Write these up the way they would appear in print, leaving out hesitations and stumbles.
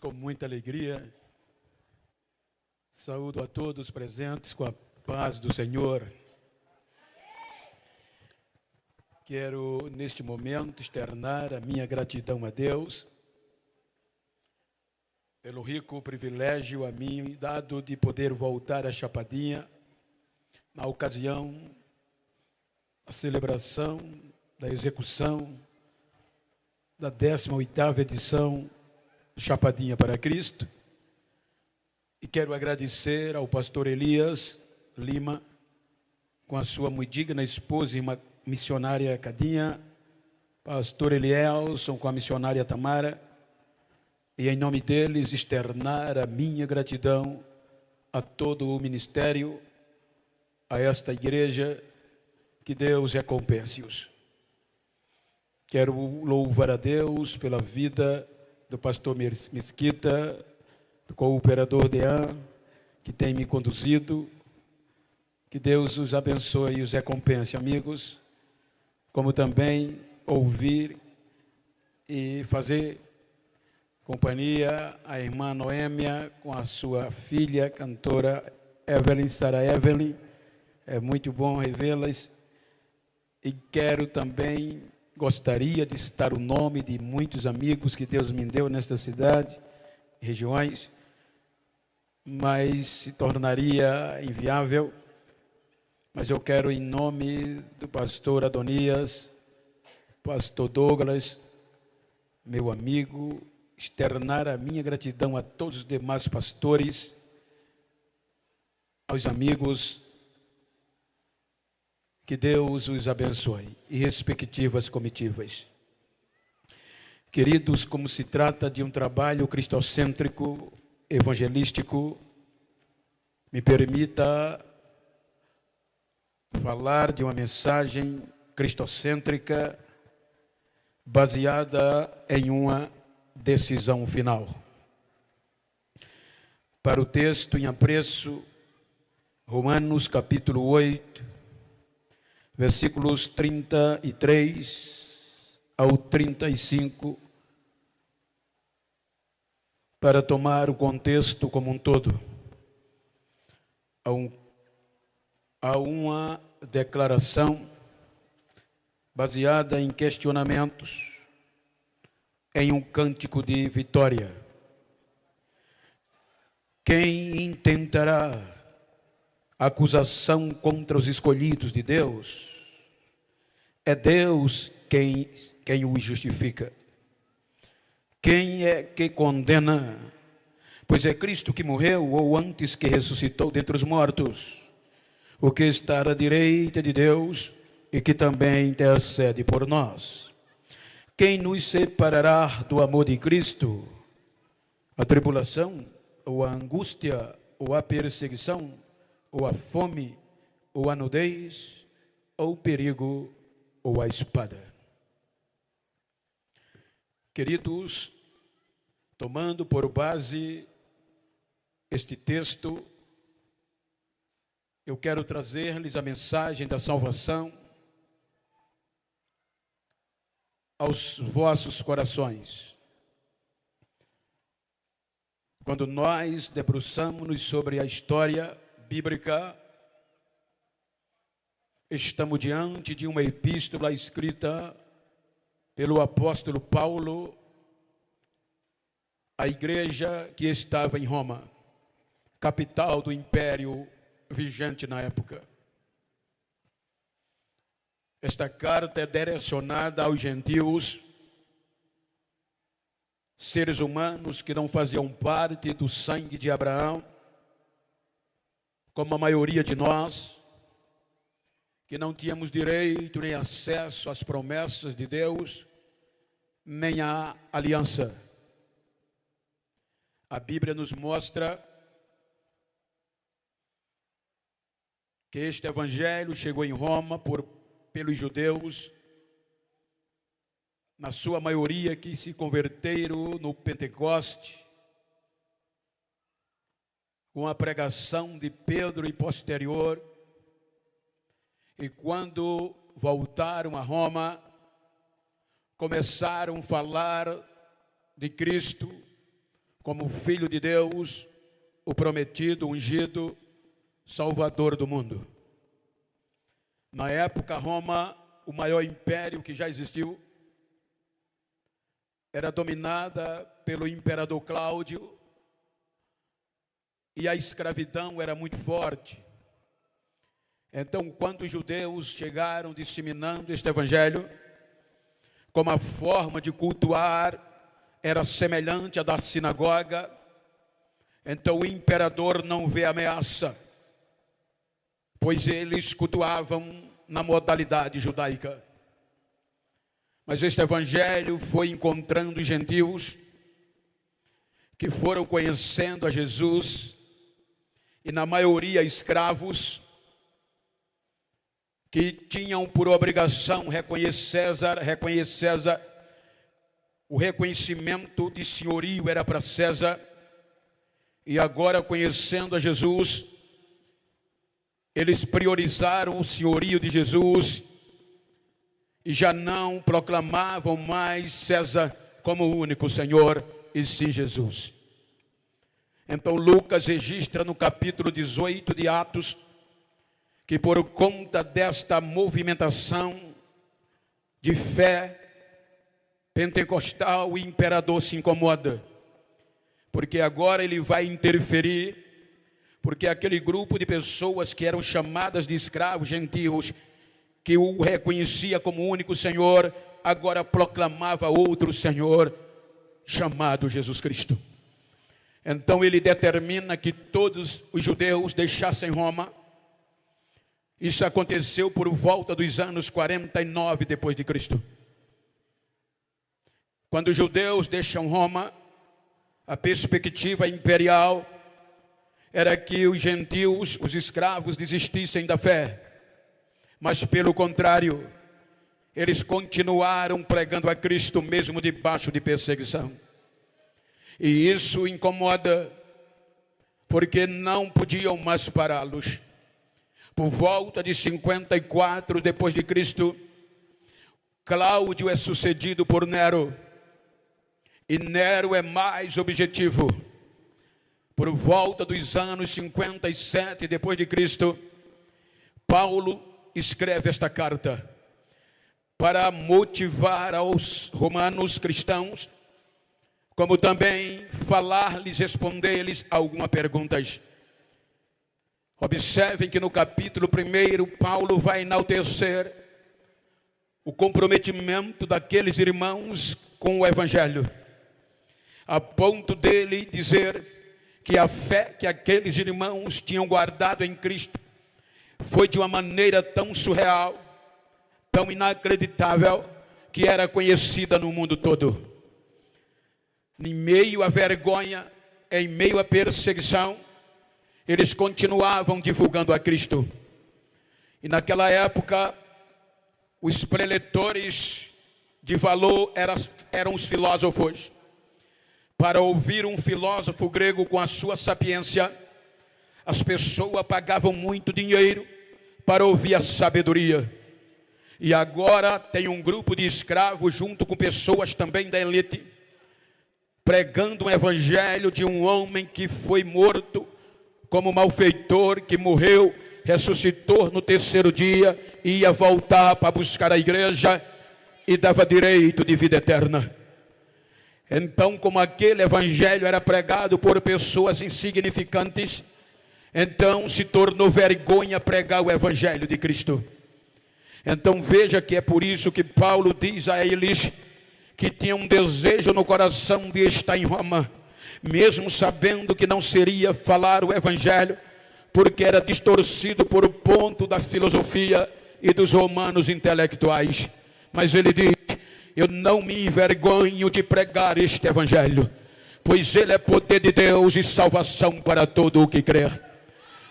Com muita alegria, saúdo a todos presentes com a paz do Senhor. Quero, neste momento, externar a minha gratidão a Deus pelo rico privilégio a mim dado de poder voltar à Chapadinha na ocasião da celebração da execução da 18ª edição Chapadinha para Cristo, e quero agradecer ao pastor Elias Lima, com a sua muito digna esposa e missionária Cadinha, pastor Elielson com a missionária Tamara, e em nome deles externar a minha gratidão a todo o ministério, a esta igreja, que Deus recompense-os. Quero louvar a Deus pela vida do pastor Mesquita, do cooperador Dean, que tem me conduzido. Que Deus os abençoe e os recompense, amigos, como também ouvir e fazer companhia à irmã Noêmia com a sua filha, cantora Evelyn, Sara Evelyn. É muito bom revê-las. E quero também, gostaria de citar o nome de muitos amigos que Deus me deu nesta cidade, regiões, mas se tornaria inviável. Mas eu quero, em nome do pastor Adonias, pastor Douglas, meu amigo, externar a minha gratidão a todos os demais pastores, aos amigos. Que Deus os abençoe, e respectivas comitivas. Queridos, como se trata de um trabalho cristocêntrico, evangelístico, me permita falar de uma mensagem cristocêntrica baseada em uma decisão final. Para o texto em apreço, Romanos capítulo 8, versículos 33 ao 35, para tomar o contexto como um todo. Há uma declaração baseada em questionamentos, em um cântico de vitória. Quem intentará acusação contra os escolhidos de Deus? É Deus quem o justifica. Quem é que condena? Pois é Cristo que morreu, ou antes que ressuscitou dentre os mortos, o que está à direita de Deus e que também intercede por nós. Quem nos separará do amor de Cristo? A tribulação, ou a angústia, ou a perseguição, ou a fome, ou a nudez, ou o perigo, ou a espada. Queridos, tomando por base este texto, eu quero trazer-lhes a mensagem da salvação aos vossos corações. Quando nós debruçamos-nos sobre a história bíblica, estamos diante de uma epístola escrita pelo apóstolo Paulo à igreja que estava em Roma, capital do império vigente na época. Esta carta é direcionada aos gentios, seres humanos que não faziam parte do sangue de Abraão, como a maioria de nós, que não tínhamos direito nem acesso às promessas de Deus, nem à aliança. A Bíblia nos mostra que este evangelho chegou em Roma pelos judeus, na sua maioria que se converteram no Pentecoste, com a pregação de Pedro e posterior. E quando voltaram a Roma, começaram a falar de Cristo como Filho de Deus, o prometido, ungido, Salvador do mundo. Na época, Roma, o maior império que já existiu, era dominada pelo imperador Cláudio e a escravidão era muito forte. Então, quando os judeus chegaram disseminando este evangelho, como a forma de cultuar era semelhante à da sinagoga, então o imperador não vê ameaça, pois eles cultuavam na modalidade judaica. Mas este evangelho foi encontrando os gentios que foram conhecendo a Jesus, e na maioria escravos, que tinham por obrigação reconhecer César, o reconhecimento de senhorio era para César, e agora conhecendo a Jesus, eles priorizaram o senhorio de Jesus, e já não proclamavam mais César como o único Senhor, e sim Jesus. Então Lucas registra no capítulo 18 de Atos, que por conta desta movimentação de fé pentecostal, o imperador se incomoda, porque agora ele vai interferir, porque aquele grupo de pessoas que eram chamadas de escravos gentios, que o reconhecia como único Senhor, agora proclamava outro Senhor, chamado Jesus Cristo. Então ele determina que todos os judeus deixassem Roma. Isso aconteceu por volta dos anos 49 depois de Cristo. Quando os judeus deixam Roma, a perspectiva imperial era que os gentios, os escravos, desistissem da fé. Mas pelo contrário, eles continuaram pregando a Cristo mesmo debaixo de perseguição. E isso incomoda, porque não podiam mais pará-los. Por volta de 54 depois de Cristo, Cláudio é sucedido por Nero, e Nero é mais objetivo. Por volta dos anos 57 depois de Cristo, Paulo escreve esta carta para motivar aos romanos cristãos, como também falar-lhes, responder-lhes algumas perguntas. Observem que no capítulo 1, Paulo vai enaltecer o comprometimento daqueles irmãos com o evangelho, a ponto dele dizer que a fé que aqueles irmãos tinham guardado em Cristo foi de uma maneira tão surreal, tão inacreditável, que era conhecida no mundo todo. Em meio à vergonha, em meio à perseguição, eles continuavam divulgando a Cristo. E naquela época, os preletores de valor eram os filósofos. Para ouvir um filósofo grego com a sua sapiência, as pessoas pagavam muito dinheiro para ouvir a sabedoria. E agora tem um grupo de escravos junto com pessoas também da elite, pregando um evangelho de um homem que foi morto como malfeitor, que morreu, ressuscitou no terceiro dia, ia voltar para buscar a igreja e dava direito de vida eterna. Então, como aquele evangelho era pregado por pessoas insignificantes, então se tornou vergonha pregar o evangelho de Cristo. Então veja que é por isso que Paulo diz a eles que tinha um desejo no coração de estar em Roma, mesmo sabendo que não seria falar o evangelho, porque era distorcido por o ponto da filosofia e dos romanos intelectuais. Mas ele diz: eu não me envergonho de pregar este evangelho, pois ele é poder de Deus e salvação para todo o que crer.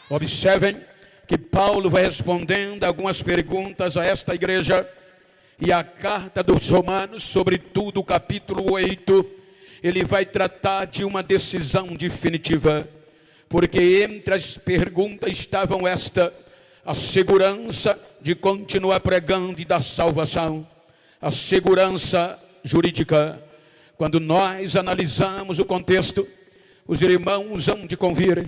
Observem que Paulo vai respondendo algumas perguntas a esta igreja, e a carta dos Romanos, sobretudo o capítulo 8, ele vai tratar de uma decisão definitiva, porque entre as perguntas estavam a segurança de continuar pregando e da salvação, a segurança jurídica. Quando nós analisamos o contexto, Os irmãos hão de convir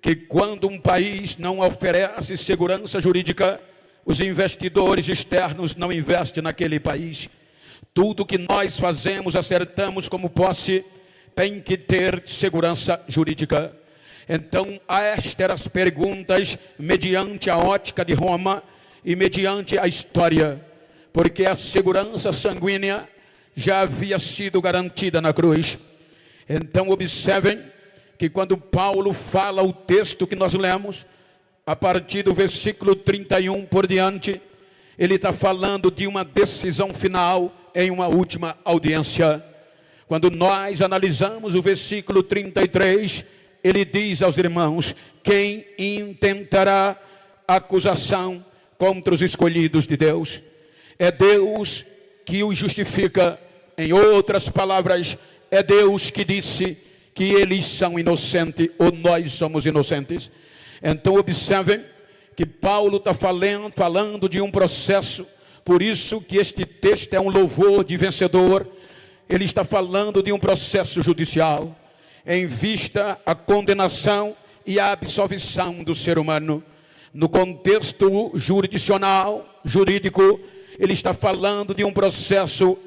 que quando um país não oferece segurança jurídica, os investidores externos não investem naquele país. Tudo que nós fazemos, acertamos como posse, tem que ter segurança jurídica. Então, estas eram as perguntas mediante a ótica de Roma e mediante a história, porque a segurança sanguínea já havia sido garantida na cruz. Então, observem que quando Paulo fala o texto que nós lemos, a partir do versículo 31 por diante, ele está falando de uma decisão final em uma última audiência. Quando nós analisamos o versículo 33, ele diz aos irmãos: quem intentará acusação contra os escolhidos de Deus? É Deus que os justifica. Em outras palavras, é Deus que disse que eles são inocentes ou nós somos inocentes. Então observem que Paulo está falando de um processo. Por isso que este texto é um louvor de vencedor. Ele está falando de um processo judicial em vista à condenação e à absolvição do ser humano. No contexto jurídico, ele está falando de um processo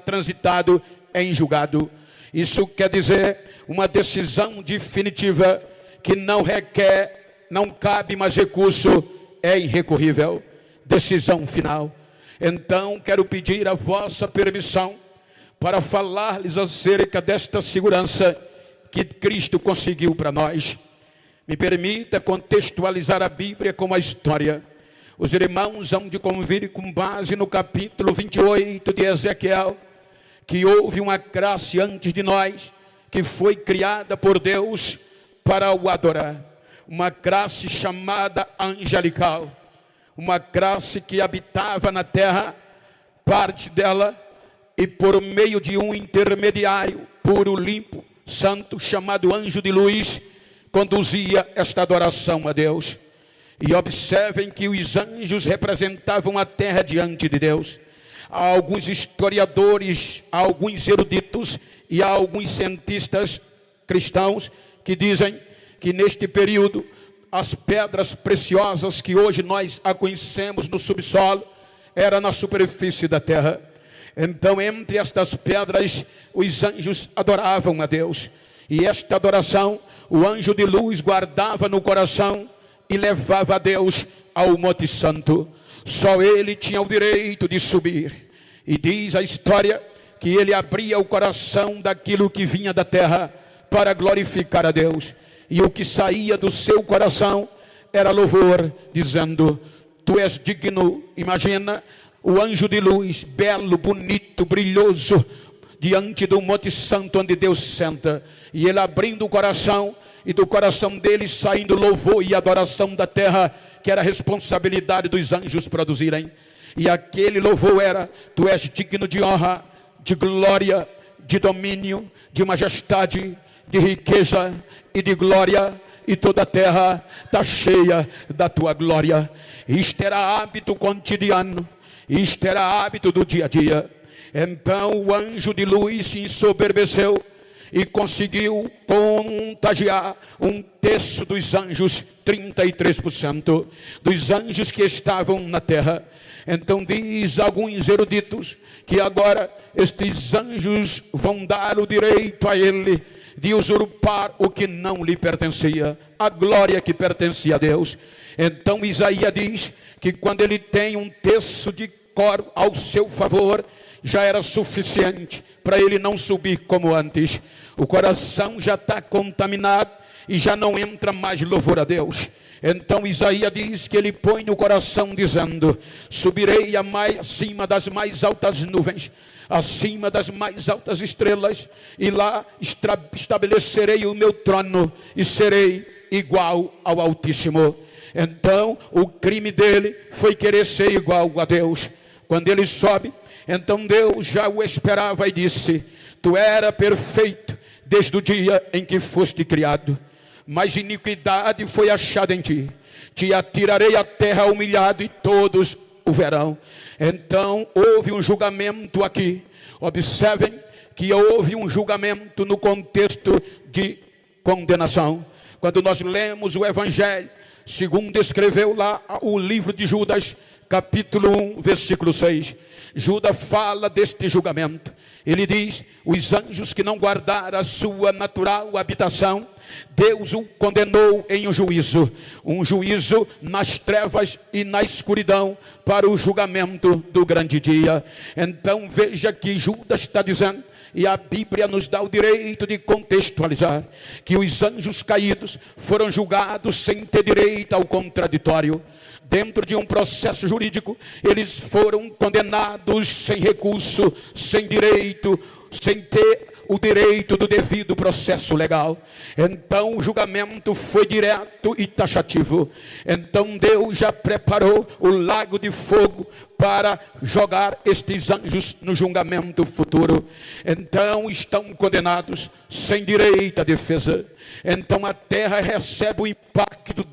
transitado em julgado. Isso quer dizer uma decisão definitiva que não cabe mais recurso, é irrecorrível. Decisão final. Então, quero pedir a vossa permissão para falar-lhes acerca desta segurança que Cristo conseguiu para nós. Me permita contextualizar a Bíblia com a história. Os irmãos hão de convir com base no capítulo 28 de Ezequiel, que houve uma classe antes de nós, que foi criada por Deus para o adorar. Uma classe chamada angelical. Uma classe que habitava na terra, parte dela, e por meio de um intermediário puro, limpo, santo, chamado anjo de luz, conduzia esta adoração a Deus. E observem que os anjos representavam a terra diante de Deus. Há alguns historiadores, há alguns eruditos e há alguns cientistas cristãos que dizem que neste período as pedras preciosas que hoje nós a conhecemos no subsolo era na superfície da terra. Então, entre estas pedras, os anjos adoravam a Deus. E esta adoração, o anjo de luz guardava no coração e levava a Deus ao Monte Santo. Só ele tinha o direito de subir. E diz a história que ele abria o coração daquilo que vinha da terra para glorificar a Deus. E o que saía do seu coração era louvor, dizendo: tu és digno. Imagina o anjo de luz, belo, bonito, brilhoso, diante do Monte Santo onde Deus senta. E ele abrindo o coração, e do coração dele saindo louvor e adoração da terra, que era a responsabilidade dos anjos produzirem. E aquele louvor era: tu és digno de honra, de glória, de domínio, de majestade, de riqueza e de glória, e toda a terra está cheia da tua glória. Isto era hábito cotidiano, isto era hábito do dia a dia. Então o anjo de luz se ensoberbeceu e conseguiu contagiar um terço dos anjos, 33% dos anjos que estavam na terra. Então diz alguns eruditos que agora estes anjos vão dar o direito a ele de usurpar o que não lhe pertencia, a glória que pertencia a Deus. Então Isaías diz que quando ele tem um terço de coro ao seu favor, já era suficiente para ele não subir como antes. O coração já está contaminado e já não entra mais louvor a Deus. Então Isaías diz que ele põe no coração dizendo: subirei acima das mais altas nuvens, acima das mais altas estrelas, e lá estabelecerei o meu trono e serei igual ao Altíssimo. Então o crime dele foi querer ser igual a Deus. Quando ele sobe, então Deus já o esperava e disse: tu era perfeito desde o dia em que foste criado, mas iniquidade foi achada em ti. Te atirarei à terra humilhado e todos o verão. Então houve um julgamento aqui. Observem que houve um julgamento no contexto de condenação. Quando nós lemos o Evangelho, segundo escreveu lá o livro de Judas, capítulo 1, versículo 6, Judas fala deste julgamento. Ele diz: os anjos que não guardaram a sua natural habitação, Deus o condenou em um juízo nas trevas e na escuridão, para o julgamento do grande dia. Então veja que Judas está dizendo, e a Bíblia nos dá o direito de contextualizar, que os anjos caídos foram julgados sem ter direito ao contraditório. Dentro de um processo jurídico, eles foram condenados sem recurso, sem direito, sem ter o direito do devido processo legal. Então o julgamento foi direto e taxativo. Então Deus já preparou o lago de fogo para jogar estes anjos no julgamento futuro. Então estão condenados sem direito à defesa. Então a terra recebe o impacto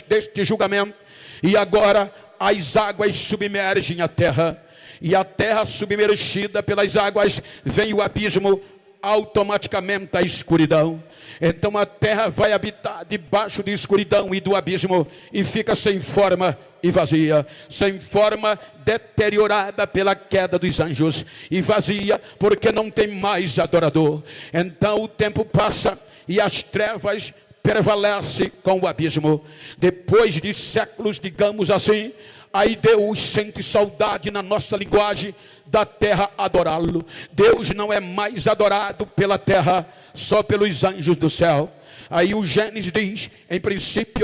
deste julgamento, e agora as águas submergem a terra, e a terra submergida pelas águas, vem o abismo, automaticamente a escuridão. Então a terra vai habitar debaixo de escuridão e do abismo, e fica sem forma e vazia, sem forma, deteriorada pela queda dos anjos, e vazia porque não tem mais adorador. Então o tempo passa e as trevas prevalecem com o abismo. Depois de séculos, digamos assim, aí Deus sente saudade, na nossa linguagem, da terra adorá-lo. Deus não é mais adorado pela terra, só pelos anjos do céu. Aí o Gênesis diz: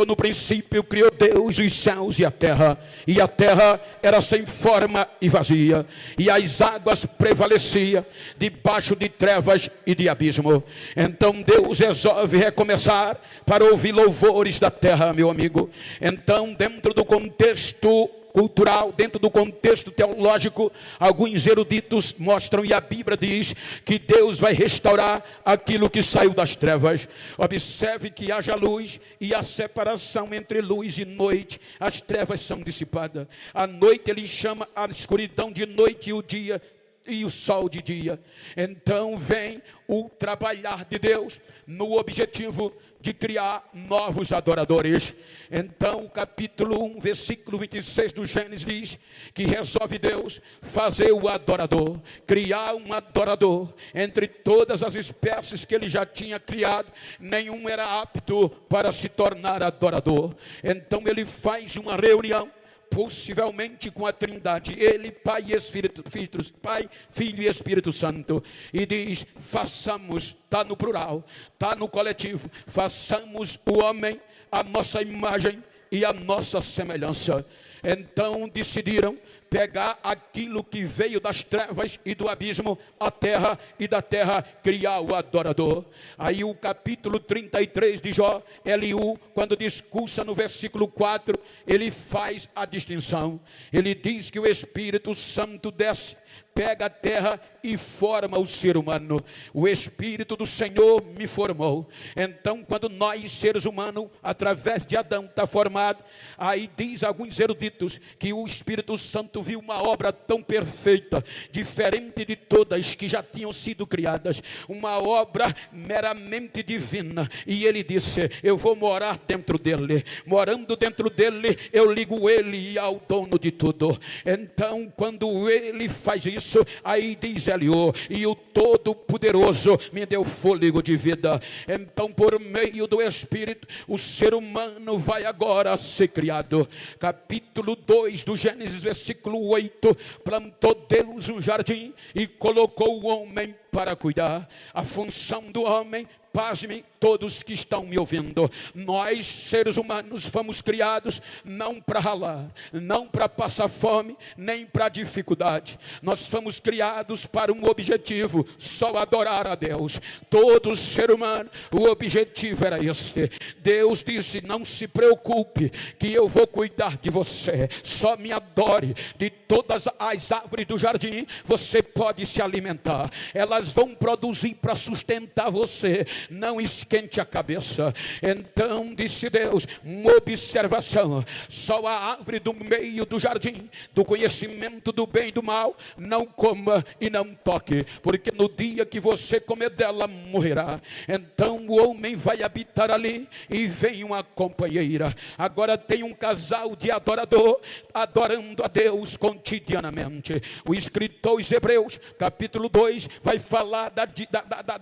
no princípio criou Deus os céus e a terra era sem forma e vazia, e as águas prevaleciam debaixo de trevas e de abismo. Então Deus resolve recomeçar para ouvir louvores da terra, meu amigo. Então, dentro do contexto cultural, dentro do contexto teológico, alguns eruditos mostram, e a Bíblia diz, que Deus vai restaurar aquilo que saiu das trevas. Observe que haja luz, e a separação entre luz e noite, as trevas são dissipadas. A noite ele chama a escuridão de noite, e o dia e o sol de dia. Então vem o trabalhar de Deus no objetivo de criar novos adoradores. Então o capítulo 1, versículo 26 do Gênesis diz que resolve Deus fazer o adorador, criar um adorador. Entre todas as espécies que ele já tinha criado, nenhum era apto para se tornar adorador. Então ele faz uma reunião, possivelmente com a Trindade, ele, Pai, Filho e Espírito Santo, e diz: façamos, está no plural, está no coletivo, façamos o homem a nossa imagem e a nossa semelhança. Então decidiram pegar aquilo que veio das trevas e do abismo, a terra, e da terra criar o adorador. Aí o capítulo 33 de Jó, Eliú, quando discursa no versículo 4, ele faz a distinção. Ele diz que o Espírito Santo desce, pega a terra e forma o ser humano. O Espírito do Senhor me formou. Então, quando nós, seres humanos, através de Adão, está formado, aí diz alguns eruditos que o Espírito Santo viu uma obra tão perfeita, diferente de todas que já tinham sido criadas, uma obra meramente divina, e ele disse: eu vou morar dentro dele. Morando dentro dele, eu ligo ele ao dono de tudo. Então, quando ele faz isso, aí diz Eliú: e o Todo-Poderoso me deu fôlego de vida. Então, por meio do Espírito, o ser humano vai agora ser criado. Capítulo 2 do Gênesis, versículo 8: plantou Deus um jardim e colocou o homem para cuidar. A função do homem, pasme todos que estão me ouvindo, nós seres humanos fomos criados não para ralar, não para passar fome, nem para dificuldade. Nós fomos criados para um objetivo, só adorar a Deus. Todo ser humano, o objetivo era este. Deus disse: não se preocupe, que eu vou cuidar de você, só me adore. De todas as árvores do jardim você pode se alimentar, elas elas vão produzir para sustentar você. Não esquente a cabeça. Então disse Deus, uma observação: só a árvore do meio do jardim, do conhecimento do bem e do mal, não coma e não toque, porque no dia que você comer dela, morrerá. Então o homem vai habitar ali, e vem uma companheira. Agora tem um casal de adorador, adorando a Deus cotidianamente. O escritor aos Hebreus, capítulo 2, vai falar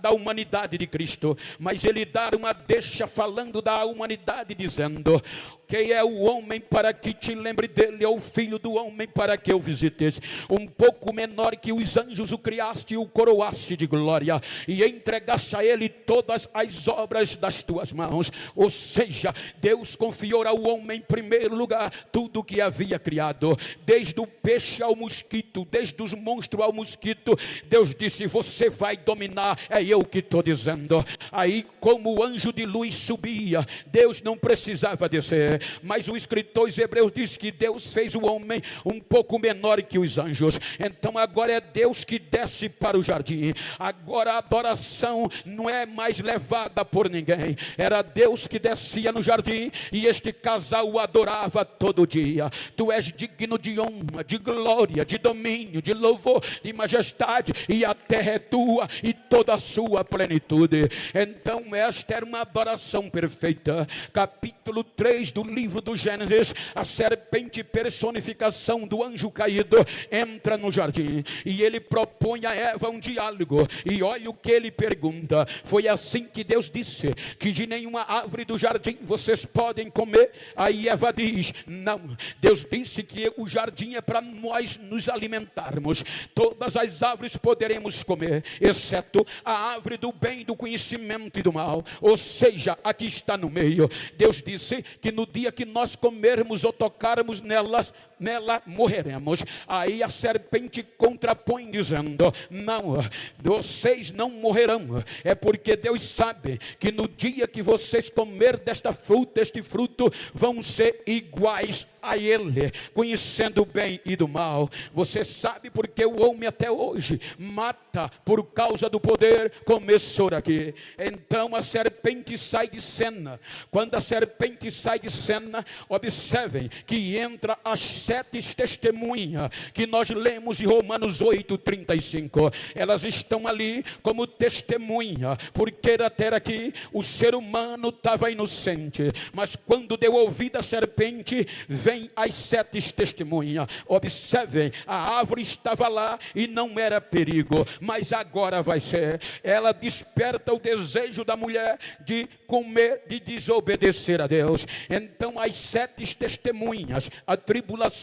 da humanidade de Cristo, mas ele dá uma deixa falando da humanidade, dizendo: quem é o homem para que te lembre dele, ou o filho do homem para que o visites? Um pouco menor que os anjos o criaste e o coroaste de glória, e entregaste a ele todas as obras das tuas mãos. Ou seja, Deus confiou ao homem em primeiro lugar tudo o que havia criado, desde o peixe ao mosquito, desde os monstros ao mosquito. Deus disse: você vai dominar, é eu que estou dizendo. Aí, como o anjo de luz subia, Deus não precisava descer, mas o escritor aos Hebreus diz que Deus fez o homem um pouco menor que os anjos. Então agora é Deus que desce para o jardim. Agora a adoração não é mais levada por ninguém, era Deus que descia no jardim, e este casal o adorava todo dia. Tu és digno de honra, de glória, de domínio, de louvor, de majestade, e a terra é tua e toda a sua plenitude. Então esta era uma adoração perfeita. Capítulo 3 do livro do Gênesis, a serpente, personificação do anjo caído, entra no jardim, e ele propõe a Eva um diálogo, e olha o que ele pergunta: foi assim que Deus disse que de nenhuma árvore do jardim vocês podem comer? Aí Eva diz: não, Deus disse que o jardim é para nós nos alimentarmos, todas as árvores poderemos comer, exceto a árvore do bem, do conhecimento e do mal, ou seja, aqui está no meio. Deus disse que no dia que nós comermos ou tocarmos nela morreremos. Aí a serpente contrapõe dizendo: não, vocês não morrerão, é porque Deus sabe que no dia que vocês comer desta fruta, este fruto, vão ser iguais a ele, conhecendo o bem e do mal. Você sabe porque o homem até hoje mata por causa do poder? Começou aqui. Então a serpente sai de cena. Quando a serpente sai de cena, observem que entra as 7 testemunhas que nós lemos em Romanos 8:35. Elas estão ali como testemunha, porque até aqui o ser humano estava inocente, mas quando deu ouvido à serpente, vem as 7 testemunhas. Observem, a árvore estava lá e não era perigo, mas agora vai ser. Ela desperta o desejo da mulher de comer, de desobedecer a Deus. Então as 7 testemunhas, a tribulação,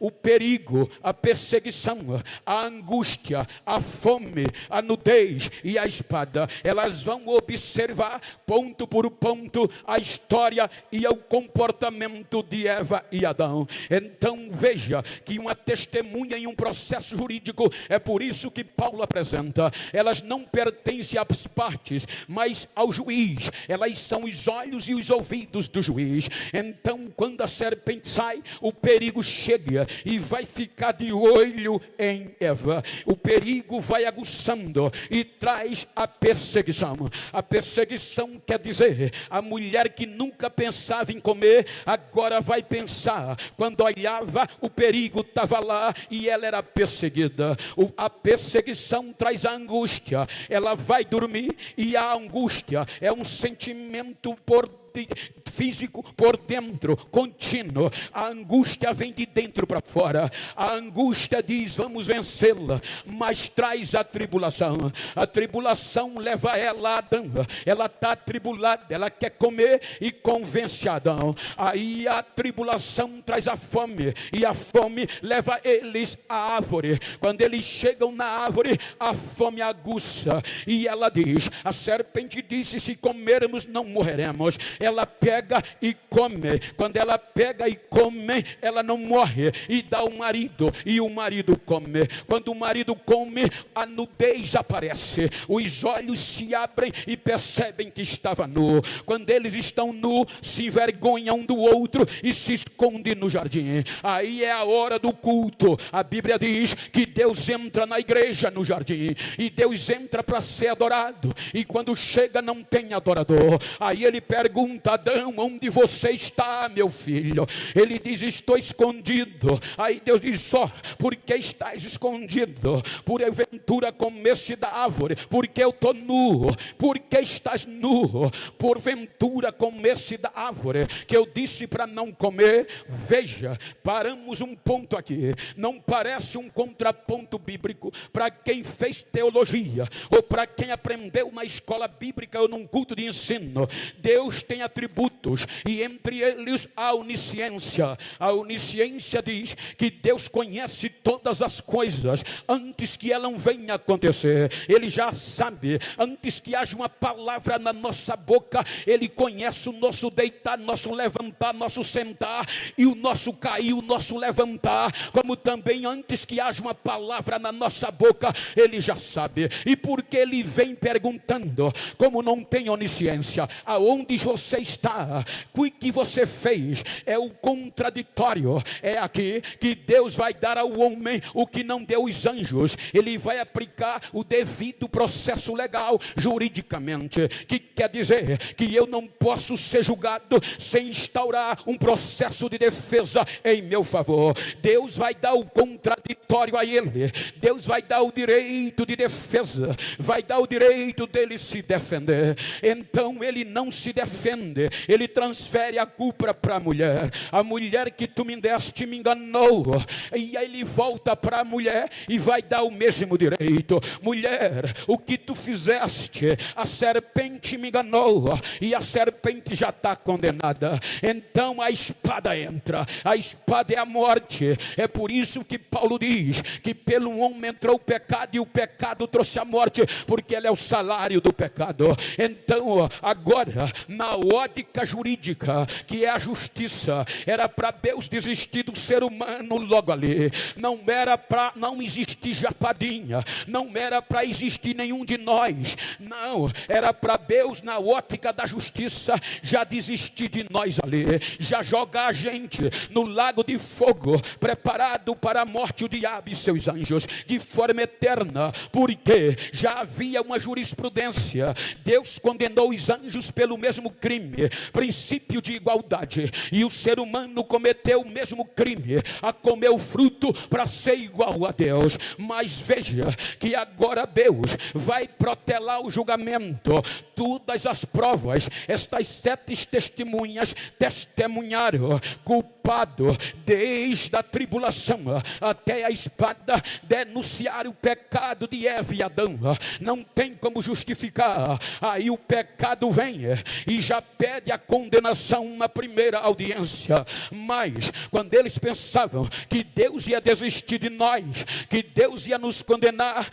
o perigo, a perseguição, a angústia, a fome, a nudez e a espada, elas vão observar ponto por ponto a história e o comportamento de Eva e Adão. Então veja que uma testemunha em um processo jurídico, é por isso que Paulo apresenta, elas não pertencem às partes, mas ao juiz. Elas são os olhos e os ouvidos do juiz. Então quando a serpente sai, o perigo chega e vai ficar de olho em Eva. O perigo vai aguçando e traz a perseguição. A perseguição quer dizer, a mulher que nunca pensava em comer, agora vai pensar. Quando olhava, o perigo estava lá e ela era perseguida. A perseguição traz a angústia. Ela vai dormir e a angústia é um sentimento físico por dentro, contínuo. A angústia vem de dentro para fora. A angústia diz: vamos vencê-la, mas traz a tribulação. A tribulação leva ela a Adão. Ela está atribulada, ela quer comer e convence Adão. Aí a tribulação traz a fome, e a fome leva eles à árvore. Quando eles chegam na árvore, a fome aguça, e ela diz: a serpente disse, se comermos não morreremos. Ela pega e come. Quando ela pega e come, ela não morre, e dá ao marido, e o marido come. Quando o marido come, a nudez aparece, os olhos se abrem e percebem que estava nu. Quando eles estão nu, se envergonham um do outro e se escondem no jardim. Aí é a hora do culto. A Bíblia diz que Deus entra na igreja, no jardim, e Deus entra para ser adorado, e quando chega não tem adorador. Aí ele pergunta: Adão, onde você está, meu filho? Ele diz: estou escondido. Aí Deus diz: só porque estás escondido? Porventura comesse da árvore? Porque eu estou nu. Porque estás nu? Porventura comesse da árvore que eu disse para não comer? Veja, paramos um ponto aqui. Não parece um contraponto bíblico para quem fez teologia, ou para quem aprendeu na escola bíblica ou num culto de ensino. Deus tem atributos, e entre eles a onisciência. A onisciência diz que Deus conhece todas as coisas antes que ela não venha acontecer. Ele já sabe, antes que haja uma palavra na nossa boca, Ele conhece o nosso deitar, nosso levantar, nosso sentar, e o nosso cair, o nosso levantar. Como também antes que haja uma palavra na nossa boca, Ele já sabe. E porque Ele vem perguntando, como não tem onisciência, aonde você está, o que você fez, é o contraditório. É aqui que Deus vai dar ao homem o que não deu aos anjos. Ele vai aplicar o devido processo legal, juridicamente, que quer dizer que eu não posso ser julgado sem instaurar um processo de defesa em meu favor. Deus vai dar o contraditório a ele. Deus vai dar o direito de defesa, vai dar o direito dele se defender. Então ele não se defende, ele transfere a culpa para a mulher. A mulher que tu me deste me enganou. E aí ele volta para a mulher e vai dar o mesmo direito. Mulher, o que tu fizeste, a serpente me enganou, e a serpente já está condenada. Então a espada entra. A espada é a morte. É por isso que Paulo diz que pelo homem entrou o pecado, e o pecado trouxe a morte, porque ele é o salário do pecado. Então agora, na ótica jurídica, que é a justiça, era para Deus desistir do ser humano logo ali. Não era para não existir chapadinha, não era para existir nenhum de nós, não, era para Deus, na ótica da justiça, já desistir de nós ali, já jogar a gente no lago de fogo, preparado para a morte, o diabo e seus anjos, de forma eterna, porque já havia uma jurisprudência. Deus condenou os anjos pelo mesmo crime, princípio de igualdade, e o ser humano cometeu o mesmo crime, a comer o fruto para ser igual a Deus. Mas veja que agora Deus vai protelar o julgamento. Todas as provas, estas 7 testemunhas testemunharam, culpado desde a tribulação até a espada, denunciar o pecado de Eva e Adão. Não tem como justificar. Aí o pecado vem e já pede a condenação na primeira audiência. Mas quando eles pensavam que Deus ia desistir de nós, que Deus ia nos condenar,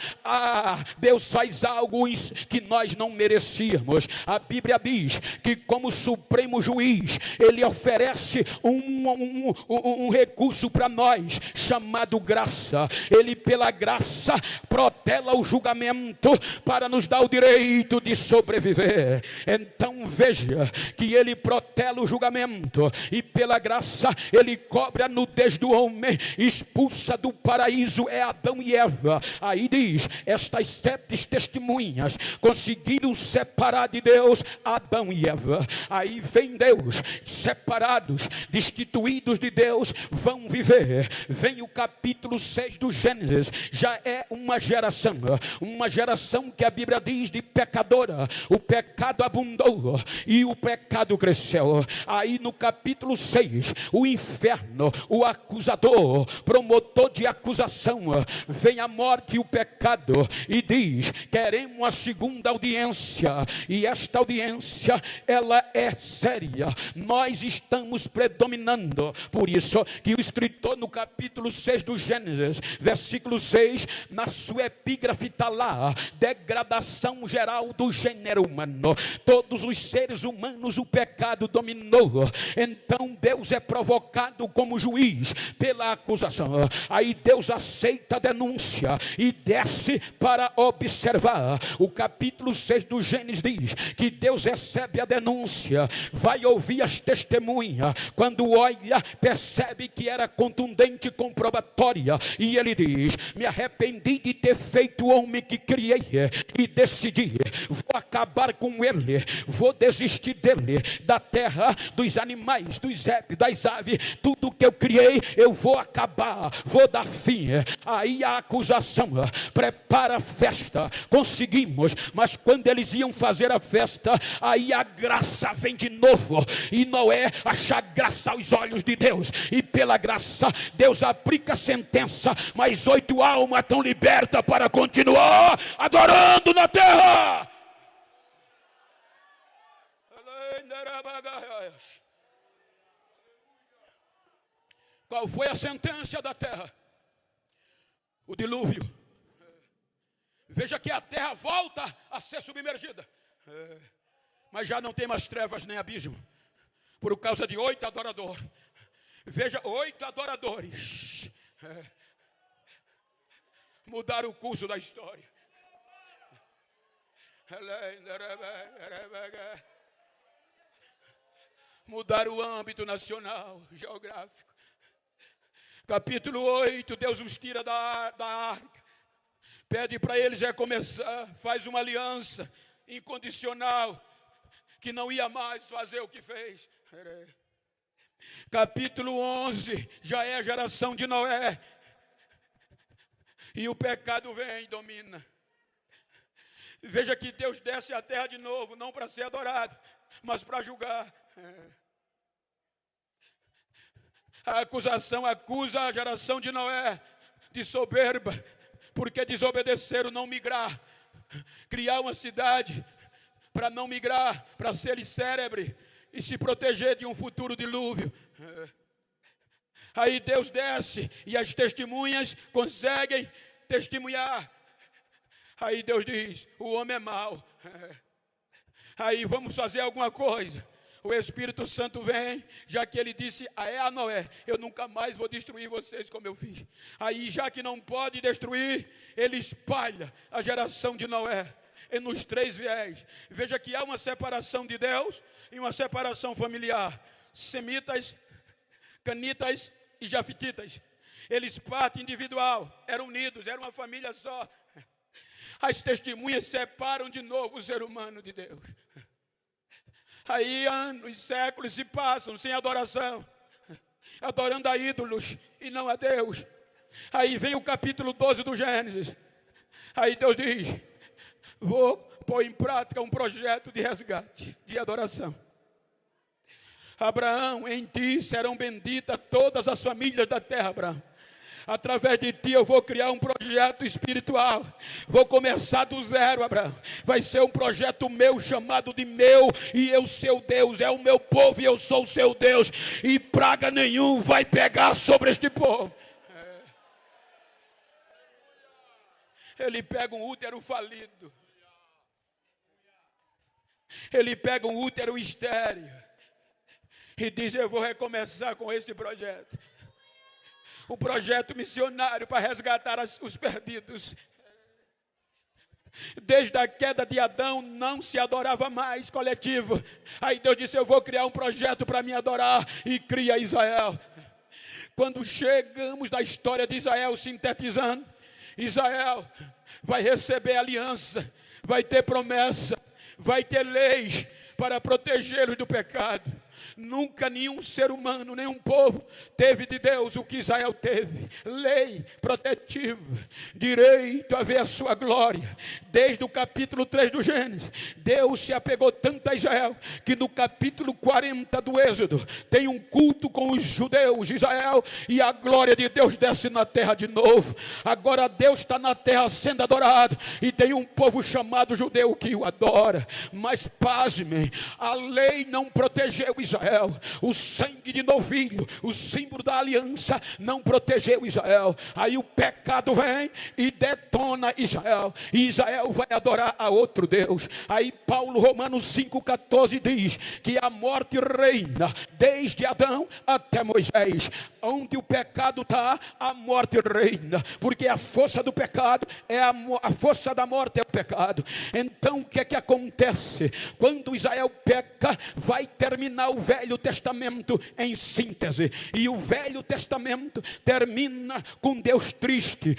Deus faz algo que nós não merecíamos. A Bíblia diz que como supremo juiz, Ele oferece um recurso para nós, chamado graça. Ele pela graça protela o julgamento para nos dar o direito de sobreviver. Então veja que Ele protela o julgamento, e pela graça Ele cobre a nudez do homem, expulsa do paraíso é Adão e Eva. Aí diz, estas 7 testemunhas conseguiram separar de Deus Adão e Eva. Aí vem Deus, separados, destituídos de Deus, vão viver. Vem o capítulo 6 do Gênesis, já é uma geração que a Bíblia diz de pecadora. O pecado abundou e o pecado cresceu. Aí no capítulo 6, o inferno, o acusador, promotor de acusação, vem a morte e o pecado, e diz, queremos a segunda audiência, e esta audiência, ela é séria. Nós estamos predominando. Por isso que o escritor no capítulo 6 do Gênesis, versículo 6, na sua epígrafe está lá, degradação geral do gênero humano. Todos os seres humanos o pecado dominou. Então Deus é provocado como juiz pela acusação. Aí Deus aceita a denúncia e desce para observar. O capítulo 6 do Gênesis diz que Deus recebe a denúncia, vai ouvir as testemunhas. Quando olha olha, percebe que era contundente e comprobatória, e ele diz: me arrependi de ter feito o homem que criei, e decidi, vou acabar com ele, vou desistir dele, da terra, dos animais, dos répteis, das aves, tudo que eu criei, eu vou acabar, vou dar fim. Aí a acusação: prepara a festa. Conseguimos, mas quando eles iam fazer a festa, aí a graça vem de novo, e Noé acha graça aos olhos de Deus, e pela graça Deus aplica a sentença, mas 8 almas estão libertas para continuar adorando na terra. Qual foi a sentença da terra? O dilúvio. Veja que a terra volta a ser submergida, mas já não tem mais trevas nem abismo, por causa de 8 adoradores. Veja, 8 adoradores mudaram o curso da história. Mudaram o âmbito nacional, geográfico. Capítulo 8, Deus os tira da arca, pede para eles recomeçar, faz uma aliança incondicional, que não ia mais fazer o que fez. Capítulo 11, já é a geração de Noé, e o pecado vem e domina. Veja que Deus desce à terra de novo, não para ser adorado, mas para julgar. A acusação acusa a geração de Noé de soberba, porque desobedeceram não migrar, criar uma cidade para não migrar, para ser célebre e se proteger de um futuro dilúvio. Aí Deus desce e as testemunhas conseguem testemunhar. Aí Deus diz: o homem é mau. Aí vamos fazer alguma coisa. O Espírito Santo vem, já que ele disse a Noé: eu nunca mais vou destruir vocês como eu fiz. Aí, já que não pode destruir, ele espalha a geração de Noé nos 3 viés. Veja que há uma separação de Deus e uma separação familiar. Semitas, canitas e jafetitas. Eles partem individual, eram unidos, era uma família só. As testemunhas separam de novo o ser humano de Deus. Aí anos, séculos se passam sem adoração, adorando a ídolos e não a Deus. Aí vem o capítulo 12 do Gênesis. Aí Deus diz: vou pôr em prática um projeto de resgate, de adoração. Abraão, em ti serão benditas todas as famílias da terra, Abraão. Através de ti eu vou criar um projeto espiritual. Vou começar do zero, Abraão. Vai ser um projeto meu, chamado de meu, e eu seu Deus. É o meu povo e eu sou o seu Deus. E praga nenhum vai pegar sobre este povo. Ele pega um útero falido. Ele pega um útero estéril e diz: eu vou recomeçar com este projeto. Um projeto missionário para resgatar os perdidos. Desde a queda de Adão não se adorava mais coletivo. Aí Deus disse: eu vou criar um projeto para me adorar, e cria Israel. Quando chegamos na história de Israel, sintetizando, Israel vai receber aliança, vai ter promessa, vai ter leis para protegê-los do pecado. Nunca nenhum ser humano, nenhum povo teve de Deus o que Israel teve: lei protetiva, direito a ver a sua glória. Desde o capítulo 3 do Gênesis, Deus se apegou tanto a Israel, que no capítulo 40 do Êxodo, tem um culto com os judeus, Israel, e a glória de Deus desce na terra de novo. Agora Deus está na terra sendo adorado, e tem um povo chamado judeu que o adora. Mas pasmem, a lei não protegeu Israel. O sangue de novilho, o símbolo da aliança, não protegeu Israel. Aí o pecado vem e detona Israel, e Israel vai adorar a outro Deus. Aí Paulo, Romanos 5,14 diz que a morte reina desde Adão até Moisés. Onde o pecado está, a morte reina, porque a força do pecado é a força da morte é o pecado. Então o que é que acontece? Quando Israel peca, vai terminar o o Velho Testamento em síntese. E o Velho Testamento termina com Deus triste,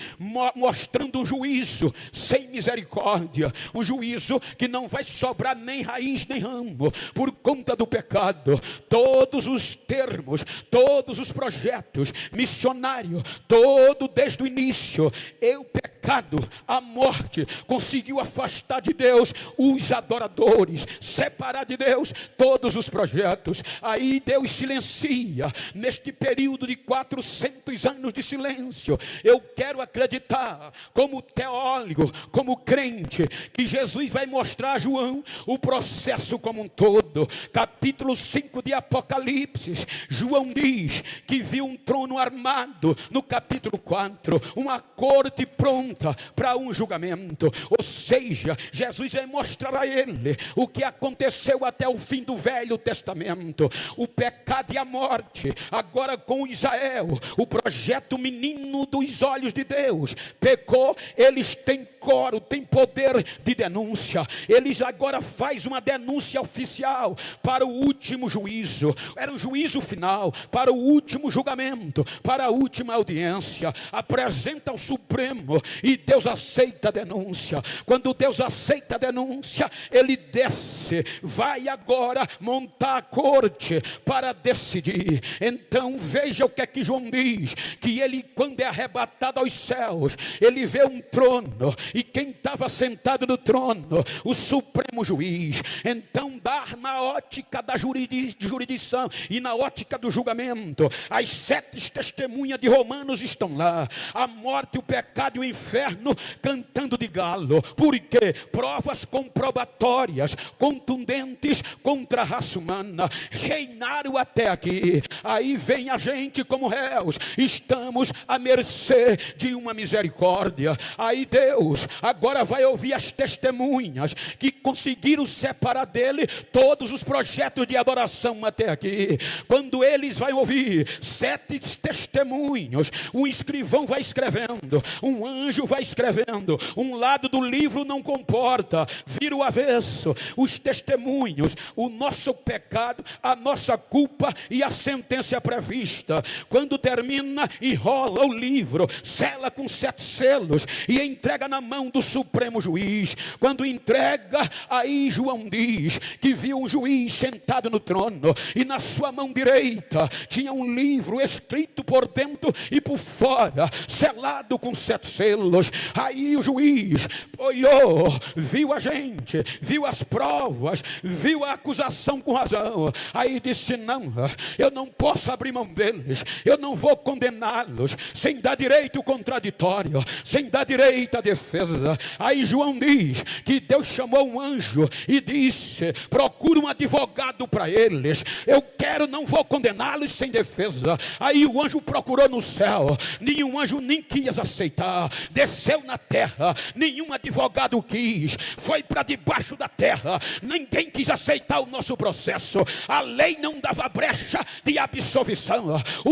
mostrando um juízo sem misericórdia. Um juízo que não vai sobrar nem raiz nem ramo por conta do pecado. Todos os termos, todos os projetos missionários, todo desde o início, o pecado, a morte conseguiu afastar de Deus os adoradores, separar de Deus todos os projetos. Aí Deus silencia neste período de 400 anos de silêncio. Eu quero acreditar, como teólogo, como crente, que Jesus vai mostrar a João o processo como um todo. Capítulo 5 de Apocalipse, João diz que viu um trono armado. No capítulo 4, uma corte pronta para um julgamento. Ou seja, Jesus vai mostrar a ele o que aconteceu até o fim do Velho Testamento. O pecado e a morte. Agora com Israel, o projeto menino dos olhos de Deus pecou. Eles têm coro, têm poder de denúncia. Eles agora fazem uma denúncia oficial para o último juízo. Era um juízo final, para o último julgamento, para a última audiência. Apresenta ao Supremo e Deus aceita a denúncia. Quando Deus aceita a denúncia, ele desce, vai agora montar a corte para decidir. Então veja o que é que João diz, que ele, quando é arrebatado aos céus, ele vê um trono, e quem estava sentado no trono? O Supremo Juiz. Então dá na ótica da jurisdição e na ótica do julgamento. As 7 testemunhas de Romanos estão lá. A morte, o pecado e o inferno cantando de galo. Por quê? Provas comprobatórias, contundentes contra a raça humana. Reinaram até aqui. Aí vem a gente como réus. Estamos à mercê de uma misericórdia. Aí Deus agora vai ouvir as testemunhas que conseguiram separar dele todos os projetos de adoração até aqui. Quando eles vão ouvir 7 testemunhos, um escrivão vai escrevendo, um anjo vai escrevendo, um lado do livro não comporta, vira o avesso, os testemunhos, o nosso pecado, a nossa culpa e a sentença prevista. Quando termina, enrola o livro, sela com 7 selos e entrega na mão do Supremo Juiz. Quando entrega, aí João diz que viu um juiz sentado no trono e na sua mão direita tinha um livro escrito por dentro e por fora, selado com 7 selos. Aí o juiz olhou, viu a gente, viu as provas, viu a acusação com razão. Aí disse: não, eu não posso abrir mão deles, eu não vou condená-los sem dar direito contraditório, sem dar direito à defesa. Aí João diz que Deus chamou um anjo e disse: procura um advogado para eles, eu quero, não vou condená-los sem defesa. Aí o anjo procurou no céu, nenhum anjo nem quis aceitar. Desceu na terra, nenhum advogado quis. Foi para debaixo da terra, ninguém quis aceitar o nosso processo. A lei não dava brecha de absolvição,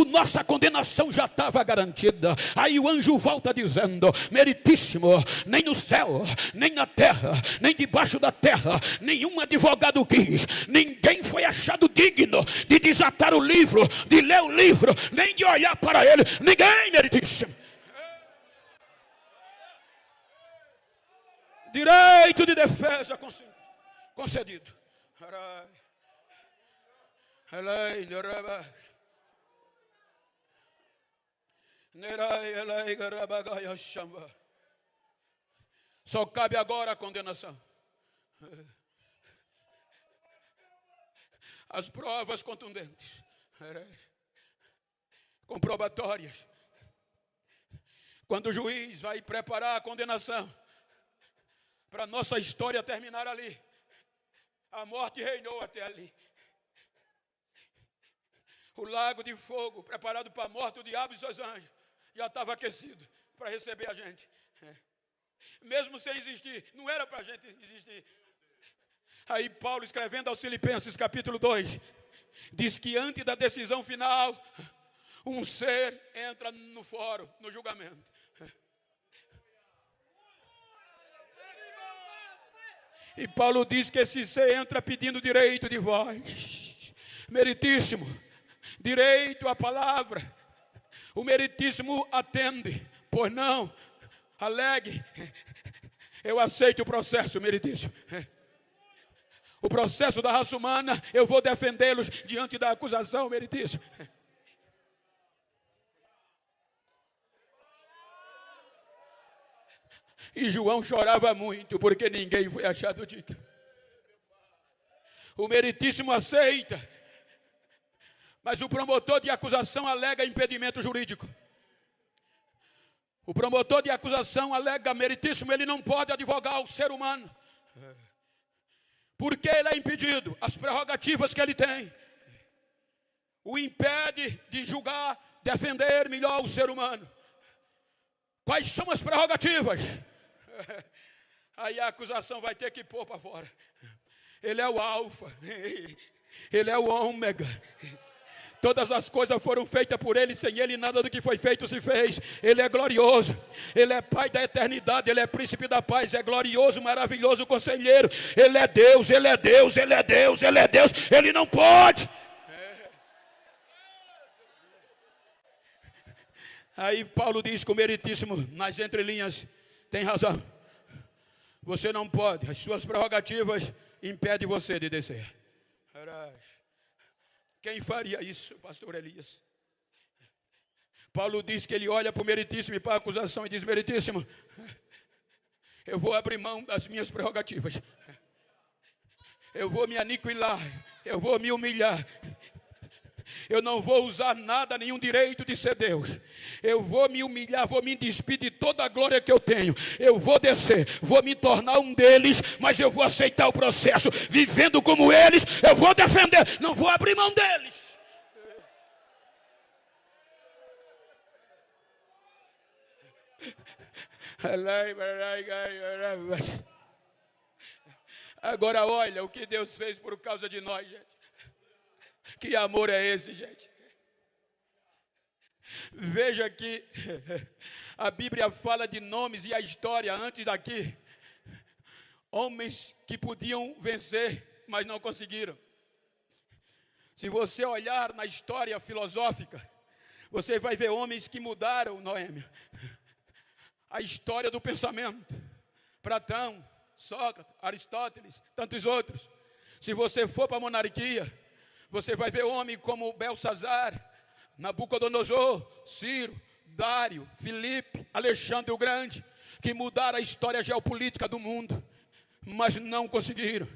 nossa condenação já estava garantida. Aí o anjo volta dizendo: meritíssimo, nem no céu, nem na terra, nem debaixo da terra, nenhum advogado quis. Ninguém foi achado digno de desatar o livro, de ler o livro, nem de olhar para ele. Ninguém, meritíssimo. Direito de defesa concedido. Só cabe agora a condenação. As provas contundentes, comprobatórias. Quando o juiz vai preparar a condenação, para nossa história terminar ali, a morte reinou até ali. O lago de fogo preparado para a morte, o diabo e seus anjos, já estava aquecido para receber a gente. Mesmo sem existir, não era para a gente existir. Aí Paulo, escrevendo aos Filipenses capítulo 2, diz que antes da decisão final, um ser entra no fórum, no julgamento. E Paulo diz que esse ser entra pedindo direito de voz. Meritíssimo, direito à palavra. O meritíssimo atende, pois não, alegue. Eu aceito o processo, meritíssimo. O processo da raça humana, eu vou defendê-los diante da acusação, meritíssimo. E João chorava muito, porque ninguém foi achado digno. O meritíssimo aceita, mas o promotor de acusação alega impedimento jurídico. O promotor de acusação alega, meritíssimo, ele não pode advogar o ser humano. Porque ele é impedido, as prerrogativas que ele tem o impede de julgar, defender melhor o ser humano. Quais são as prerrogativas? Aí a acusação vai ter que pôr para fora. Ele é o alfa, ele é o ômega. Todas as coisas foram feitas por ele, sem ele nada do que foi feito se fez. Ele é glorioso, ele é Pai da eternidade, ele é príncipe da paz, é glorioso, maravilhoso conselheiro. Ele é Deus, ele é Deus, ele é Deus, ele é Deus. Ele não pode. Aí Paulo diz que o meritíssimo, nas entrelinhas, tem razão. Você não pode, as suas prerrogativas impedem você de descer. Quem faria isso, pastor Elias? Paulo diz que ele olha para o meritíssimo e para a acusação e diz: meritíssimo, eu vou abrir mão das minhas prerrogativas. Eu vou me aniquilar, eu vou me humilhar. Eu não vou usar nada, nenhum direito de ser Deus. Eu vou me humilhar, vou me despedir de toda a glória que eu tenho. Eu vou descer, vou me tornar um deles, mas eu vou aceitar o processo. Vivendo como eles, eu vou defender, não vou abrir mão deles. Agora olha o que Deus fez por causa de nós, gente. Que amor é esse, gente? Veja que a Bíblia fala de nomes e a história antes daqui. Homens que podiam vencer, mas não conseguiram. Se você olhar na história filosófica, você vai ver homens que mudaram, Noêmia, a história do pensamento. Platão, Sócrates, Aristóteles, tantos outros. Se você for para a monarquia, você vai ver homens como Belsazar, Nabucodonosor, Ciro, Dário, Filipe, Alexandre o Grande, que mudaram a história geopolítica do mundo, mas não conseguiram.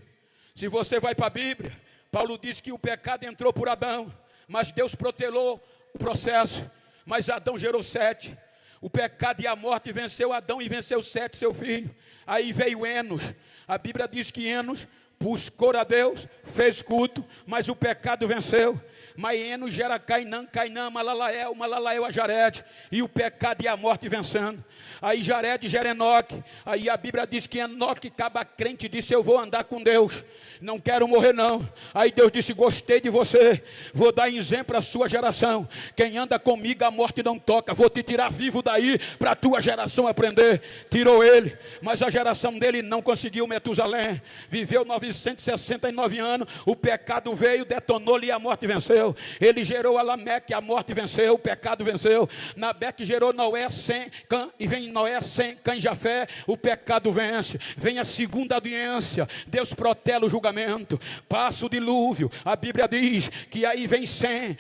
Se você vai para a Bíblia, Paulo diz que o pecado entrou por Adão, mas Deus protelou o processo, mas Adão gerou Sete. O pecado e a morte venceu Adão e venceu Sete, seu filho. Aí veio Enos. A Bíblia diz que Enos buscou a Deus, fez culto, mas o pecado venceu. Mas Enos gera Cainã, Cainã, Malalael, Malalael a Jared, e o pecado e a morte vencendo. Aí Jared gera Enoque. Aí a Bíblia diz que Enoque, caba crente, disse: eu vou andar com Deus, não quero morrer não. Aí Deus disse: gostei de você, vou dar exemplo à sua geração. Quem anda comigo a morte não toca, vou te tirar vivo daí para a tua geração aprender. Tirou ele, mas a geração dele não conseguiu. Metusalém viveu 969 anos, o pecado veio, detonou-lhe e a morte venceu. Ele gerou a Lameque, a morte venceu, o pecado venceu. Nabeque gerou Noé, Sem, Cã, e vem Noé, Sem, Cã e Jafé, o pecado vence. Vem a segunda audiência, Deus protela o julgamento. Passa o dilúvio, a Bíblia diz que aí vem Sem,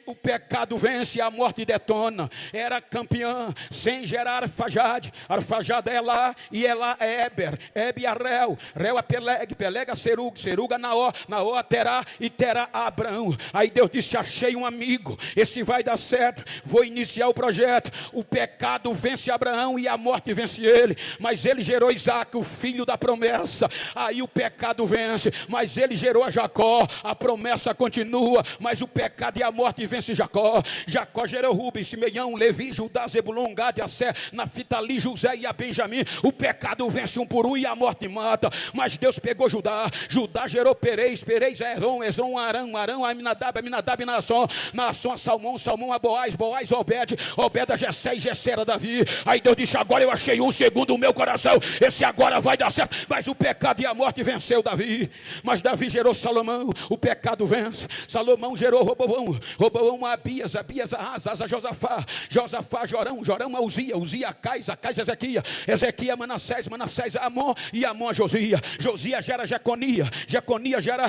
o pecado vence e a morte detona. Era campeã, Sem gera Arfajade, Arfajade é Elá, e Elá é Eber, Eber Arel, Reu a Peleg, Peleg a Serug, Serug a Naó, Naó a Terá e Terá a Abrão. Aí Deus disse: achei um amigo, esse vai dar certo, vou iniciar o projeto. O pecado vence Abraão e a morte vence ele, mas ele gerou Isaac, o filho da promessa. Aí o pecado vence, mas ele gerou a Jacó, a promessa continua, mas o pecado e a morte vence Jacó. Jacó gerou Rubens, Simeão, Levi, Judá, Zebulon, Gade, Assé, Naftali, José e a Benjamim. O pecado vence um por um e a morte mata, mas Deus pegou Judá. Judá gerou Perez, Perez a Hezron, Hezron a Arão, Arão a Aminadab, Aminadab e Naasson, Naasson a Salmão, Salmão a Boaz, Boaz a Obed, Obed a Jessé e Jessé a Davi. Aí Deus disse: agora eu achei um segundo o meu coração, esse agora vai dar certo. Mas o pecado e a morte venceu Davi. Mas Davi gerou Salomão, o pecado vence. Salomão gerou Roboão, Roboão a Abias, Abias a Asa, Asa a Josafá, Josafá Jorão, Jorão a Uzia, Uzia a Cais, a Cais a Ezequias, Ezequias a Manassés, Manassés a Amon e Amon a Josia. Josia gera Jeconia, Jeconia gera,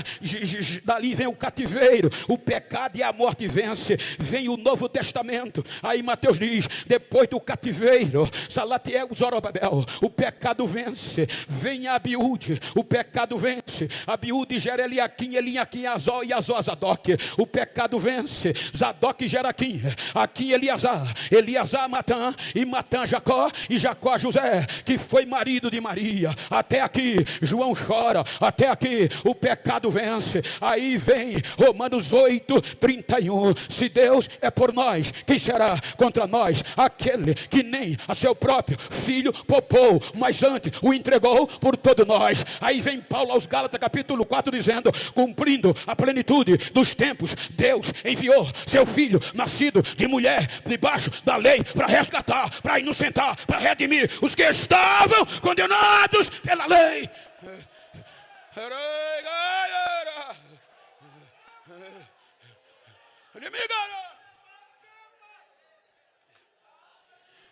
dali vem o cativeiro, o pecado e a morte vence. Vem o Novo Testamento. Aí Mateus diz: depois do cativeiro, Salatiel, Zorobabel, o pecado vence. Vem Abiúde, o pecado vence. Abiúde gera Eliaquim, Eliaquim Azó e Azó Zadok, o pecado vence. Zadok gera Aquim, Aquim Eliasar, Eliasar Matã, e Matã Jacó, e Jacó José, que foi marido de Maria. Até aqui João chora, até aqui o pecado vence. Aí vem Romanos 8:31. Se Deus é por nós, quem será contra nós? Aquele que nem a seu próprio filho poupou, mas antes o entregou por todos nós. Aí vem Paulo aos Gálatas capítulo 4 dizendo: cumprindo a plenitude dos tempos, Deus enviou seu filho, nascido de mulher, debaixo da lei, para resgatar, para inocentar, para redimir os que estavam condenados pela lei.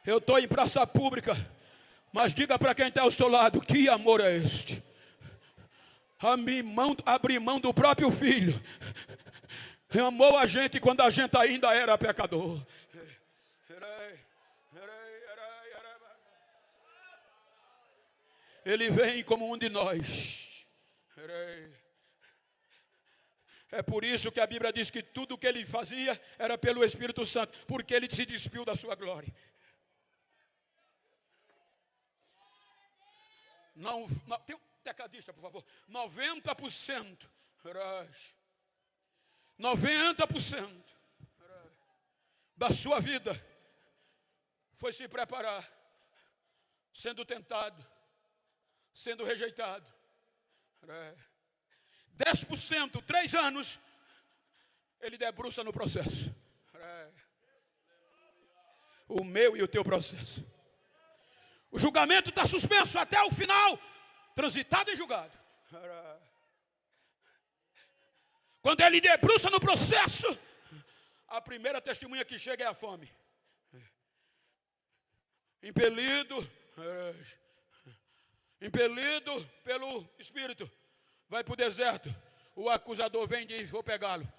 Eu estou em praça pública, mas diga para quem está ao seu lado: que amor é este? Abrir mão do próprio filho. Amou a gente quando a gente ainda era pecador. Ele vem como um de nós. É por isso que a Bíblia diz que tudo o que ele fazia era pelo Espírito Santo, porque ele se despiu da sua glória. Não, tem um tecladista, por favor. 90% da sua vida foi se preparar, sendo tentado, sendo rejeitado. 10%, 3 anos, ele debruça no processo. O meu e o teu processo. O julgamento está suspenso até o final, transitado e julgado. Quando ele debruça no processo, a primeira testemunha que chega é a fome. Impelido pelo Espírito, vai para o deserto. O acusador vem e diz: vou pegá-lo.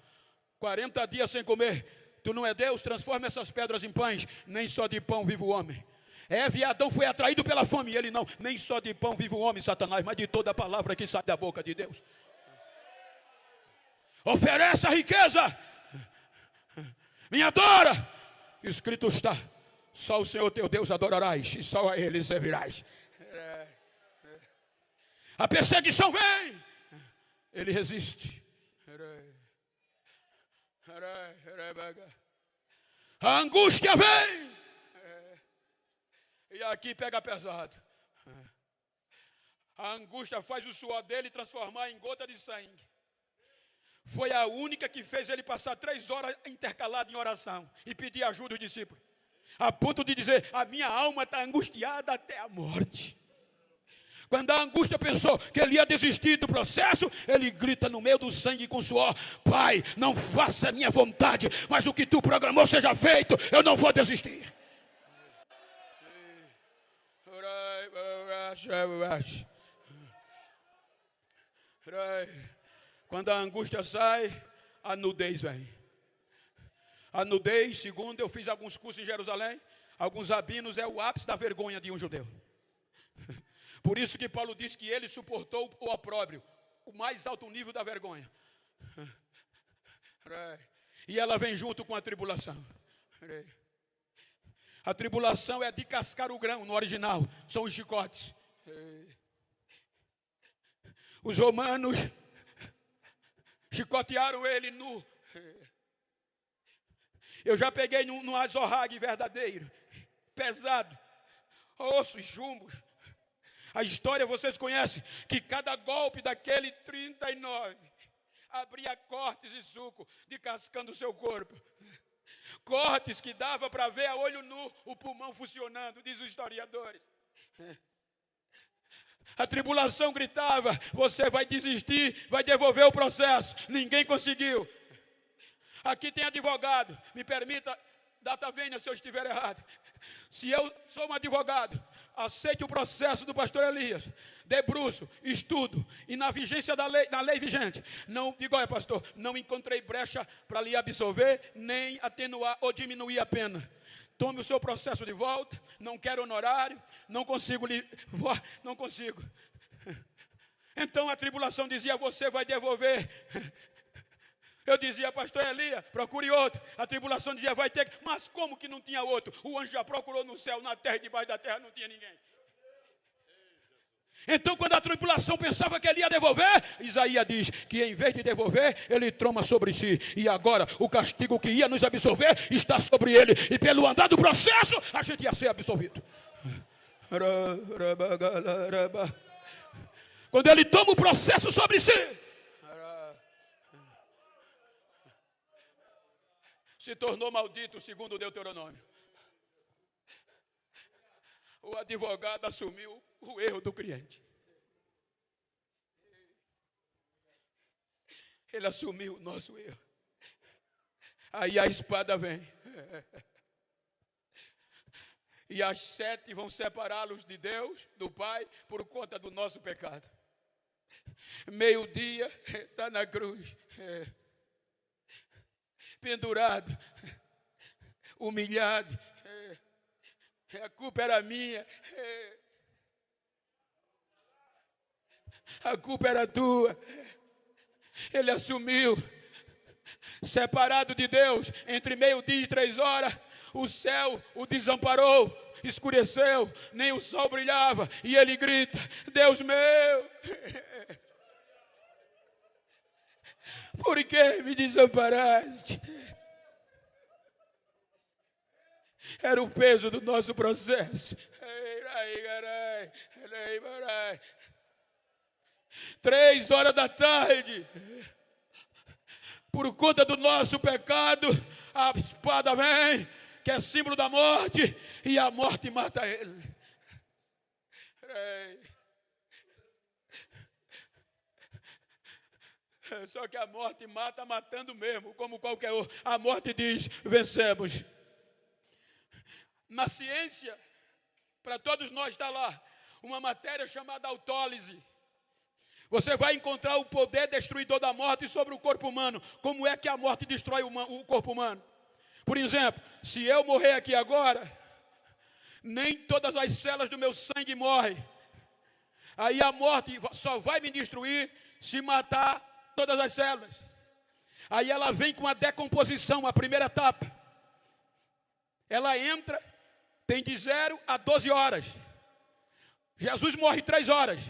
40 dias sem comer. Tu não é Deus? Transforma essas pedras em pães. Nem só de pão vive o homem. Eva e Adão foi atraído pela fome, e ele não. Nem só de pão vive o homem, Satanás, mas de toda a palavra que sai da boca de Deus. Oferece a riqueza, me adora. Escrito está: só o Senhor teu Deus adorarás, e só a Ele servirás. A perseguição vem, ele resiste. A angústia vem, e aqui pega pesado. A angústia faz o suor dele transformar em gota de sangue. Foi a única que fez ele passar 3 horas intercalado em oração e pedir ajuda aos discípulos, a ponto de dizer: a minha alma está angustiada até a morte. Quando a angústia pensou que ele ia desistir do processo, ele grita no meio do sangue com suor: Pai, não faça a minha vontade, mas o que tu programou seja feito. Eu não vou desistir. Quando a angústia sai, a nudez vem. A nudez, segundo eu fiz alguns cursos em Jerusalém, alguns rabinos, é o ápice da vergonha de um judeu. Por isso que Paulo diz que ele suportou o opróbrio, o mais alto nível da vergonha. E ela vem junto com a tribulação. A tribulação é de cascar o grão, no original, são os chicotes. Os romanos chicotearam ele nu. Eu já peguei num azorrague verdadeiro, pesado, ossos, chumbos. A história vocês conhecem, que cada golpe daquele 39 abria cortes e suco descascando o seu corpo. Cortes que dava para ver a olho nu o pulmão funcionando, diz os historiadores. A tribulação gritava: você vai desistir, vai devolver o processo. Ninguém conseguiu. Aqui tem advogado, me permita, data vênia se eu estiver errado. Se eu sou um advogado, aceite o processo do pastor Elias, debruço, estudo, e na vigência da lei vigente, não digo, olha pastor, não encontrei brecha para lhe absolver, nem atenuar ou diminuir a pena. Tome o seu processo de volta, não quero honorário, não consigo. Então a tribulação dizia: você vai devolver. Eu dizia: pastor Elias, procure outro. A tribulação dizia: vai ter que. Mas como que não tinha outro? O anjo já procurou no céu, na terra e debaixo da terra não tinha ninguém. Então, quando a tribulação pensava que ele ia devolver, Isaías diz que em vez de devolver, ele toma sobre si. E agora, o castigo que ia nos absolver está sobre ele. E pelo andar do processo, a gente ia ser absolvido. Quando ele toma o processo sobre si, se tornou maldito, segundo Deuteronômio. O advogado assumiu o erro do cliente. Ele assumiu o nosso erro. Aí a espada vem. E as 7 vão separá-los de Deus, do Pai, por conta do nosso pecado. Meio-dia, está na cruz. Pendurado. Humilhado. A culpa era minha. A culpa era tua. Ele assumiu. Separado de Deus, entre meio-dia e 3 horas, o céu o desamparou, escureceu, nem o sol brilhava. E ele grita: Deus meu, por que me desamparaste? Era o peso do nosso processo. 3 horas da tarde, por conta do nosso pecado, a espada vem, que é símbolo da morte, e a morte mata ele. Só que a morte mata matando mesmo, como qualquer outro. A morte diz: vencemos. Na ciência, para todos nós está lá, uma matéria chamada autólise. Você vai encontrar o poder destruidor da morte sobre o corpo humano. Como é que a morte destrói o corpo humano? Por exemplo, se eu morrer aqui agora, nem todas as células do meu sangue morrem. Aí a morte só vai me destruir se matar todas as células. Aí ela vem com a decomposição, a primeira etapa. Ela entra, tem de 0 a 12 horas. Jesus morre 3 horas.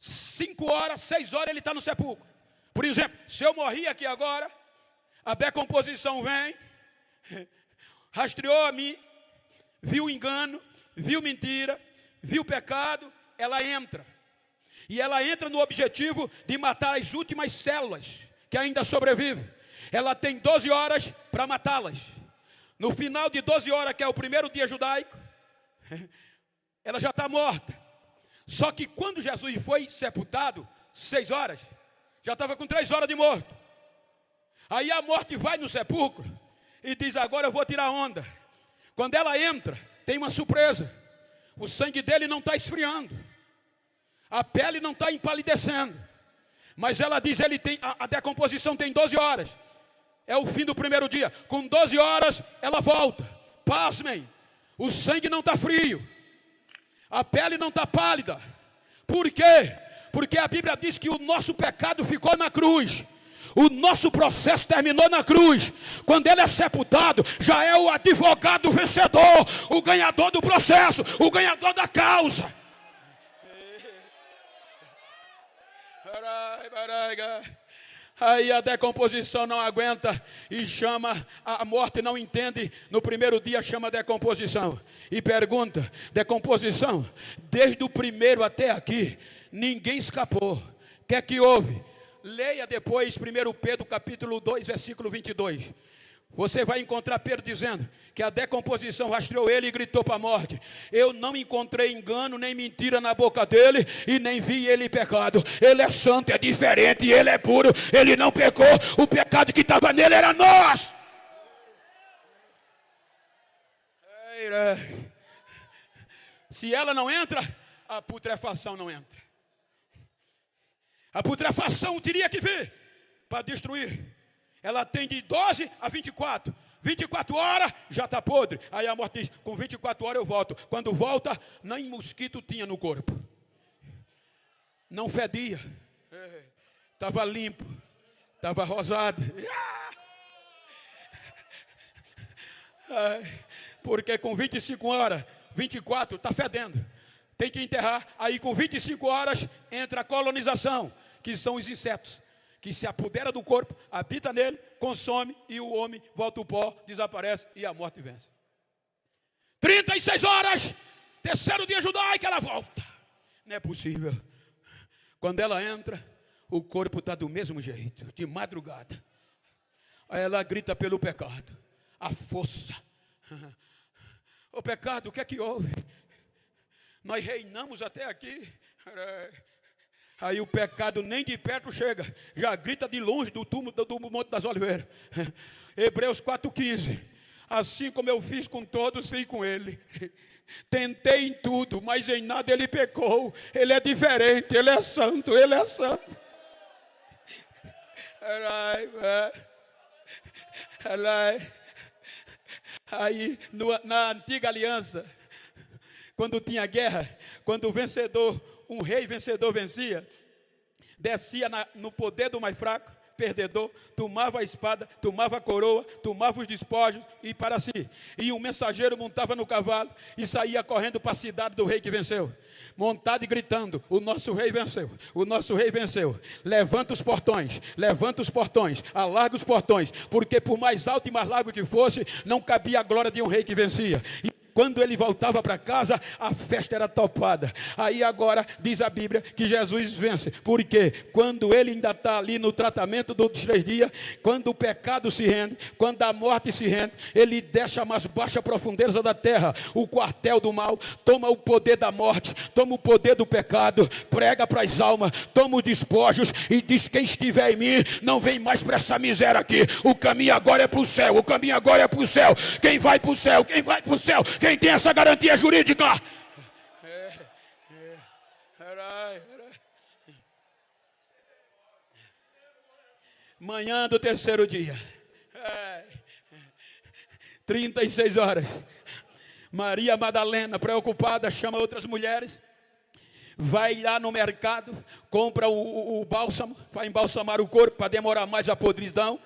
5 horas, 6 horas ele está no sepulcro. Por exemplo, se eu morri aqui agora, a decomposição vem, rastreou a mim, viu engano, viu mentira, viu pecado, ela entra. E ela entra no objetivo de matar as últimas células que ainda sobrevivem. Ela tem 12 horas para matá-las. No final de 12 horas, que é o primeiro dia judaico, ela já está morta. Só que quando Jesus foi sepultado, 6 horas, já estava com 3 horas de morto. Aí a morte vai no sepulcro e diz: agora eu vou tirar onda. Quando ela entra, tem uma surpresa. O sangue dele não está esfriando, a pele não está empalidecendo. Mas ela diz: a decomposição tem 12 horas. É o fim do primeiro dia. Com 12 horas ela volta. Pasmem, o sangue não está frio, a pele não está pálida. Por quê? Porque a Bíblia diz que o nosso pecado ficou na cruz. O nosso processo terminou na cruz. Quando ele é sepultado, já é o advogado vencedor, o ganhador do processo, o ganhador da causa. Aí a decomposição não aguenta e chama, a morte não entende, no primeiro dia chama decomposição. E pergunta: decomposição, desde o primeiro até aqui, ninguém escapou. O que é que houve? leia depois 1 Pedro capítulo 2, versículo 22. Você vai encontrar Pedro dizendo que a decomposição rastreou ele e gritou para a morte. Eu não encontrei engano nem mentira na boca dele e nem vi ele pecado. Ele é santo, é diferente, ele é puro, ele não pecou. O pecado que estava nele era nós. Se ela não entra, a putrefação não entra. A putrefação teria que vir para destruir. Ela tem de 12 a 24. 24 horas já está podre. Aí a morte diz, com 24 horas eu volto. Quando volta, nem mosquito tinha no corpo. Não fedia. Estava limpo. Estava rosado. Porque com 25 horas, 24, está fedendo. Tem que enterrar. Aí com 25 horas entra a colonização, que são os insetos, que se apodera do corpo, habita nele, consome, e o homem volta ao pó, desaparece e a morte vence. 36 horas, terceiro dia judaico, ela volta. Não é possível. Quando ela entra, o corpo está do mesmo jeito, de madrugada. Aí ela grita pelo pecado, a força. O pecado, o que é que houve? Nós reinamos até aqui. Aí o pecado nem de perto chega, já grita de longe do túmulo do Monte das Oliveiras. Hebreus 4,15. Assim como eu fiz com todos, fiz com ele. Tentei em tudo, mas em nada ele pecou. Ele é diferente, ele é santo, ele é santo. Aí na antiga aliança, quando tinha guerra, quando o vencedor, um rei vencedor vencia, descia no poder do mais fraco, perdedor, tomava a espada, tomava a coroa, tomava os despojos e para si. E um mensageiro montava no cavalo e saía correndo para a cidade do rei que venceu. Montado e gritando, o nosso rei venceu, o nosso rei venceu. Levanta os portões, alarga os portões, porque por mais alto e mais largo que fosse, não cabia a glória de um rei que vencia. E quando ele voltava para casa, a festa era topada. Aí agora diz a Bíblia que Jesus vence. Porque quando ele ainda está ali no tratamento dos 3 dias, quando o pecado se rende, quando a morte se rende, ele deixa a mais baixa profundeza da terra, o quartel do mal, toma o poder da morte, toma o poder do pecado, prega para as almas, toma os despojos e diz: quem estiver em mim, não vem mais para essa miséria aqui. O caminho agora é para o céu, o caminho agora é para o céu. Quem vai para o céu, quem vai para o céu? Quem tem essa garantia jurídica? Manhã do terceiro dia, 36 horas, Maria Madalena, preocupada, chama outras mulheres, vai lá no mercado, compra o bálsamo, vai embalsamar o corpo para demorar mais a podridão.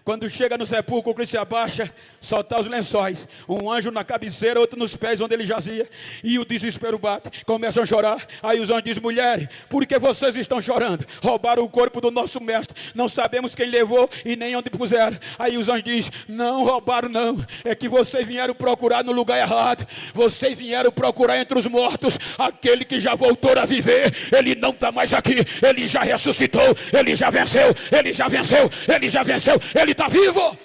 Quando chega no sepulcro, Cristo se abaixa, solta os lençóis, um anjo na cabeceira, outro nos pés onde ele jazia, e o desespero bate, começam a chorar. Aí os anjos dizem: mulheres, por que vocês estão chorando? Roubaram o corpo do nosso mestre, não sabemos quem levou e nem onde puseram. Aí os anjos dizem: não roubaram não, é que vocês vieram procurar no lugar errado. Vocês vieram procurar entre os mortos aquele que já voltou a viver. Ele não está mais aqui, ele já ressuscitou, ele já venceu, ele já venceu, ele já venceu, ele está vivo.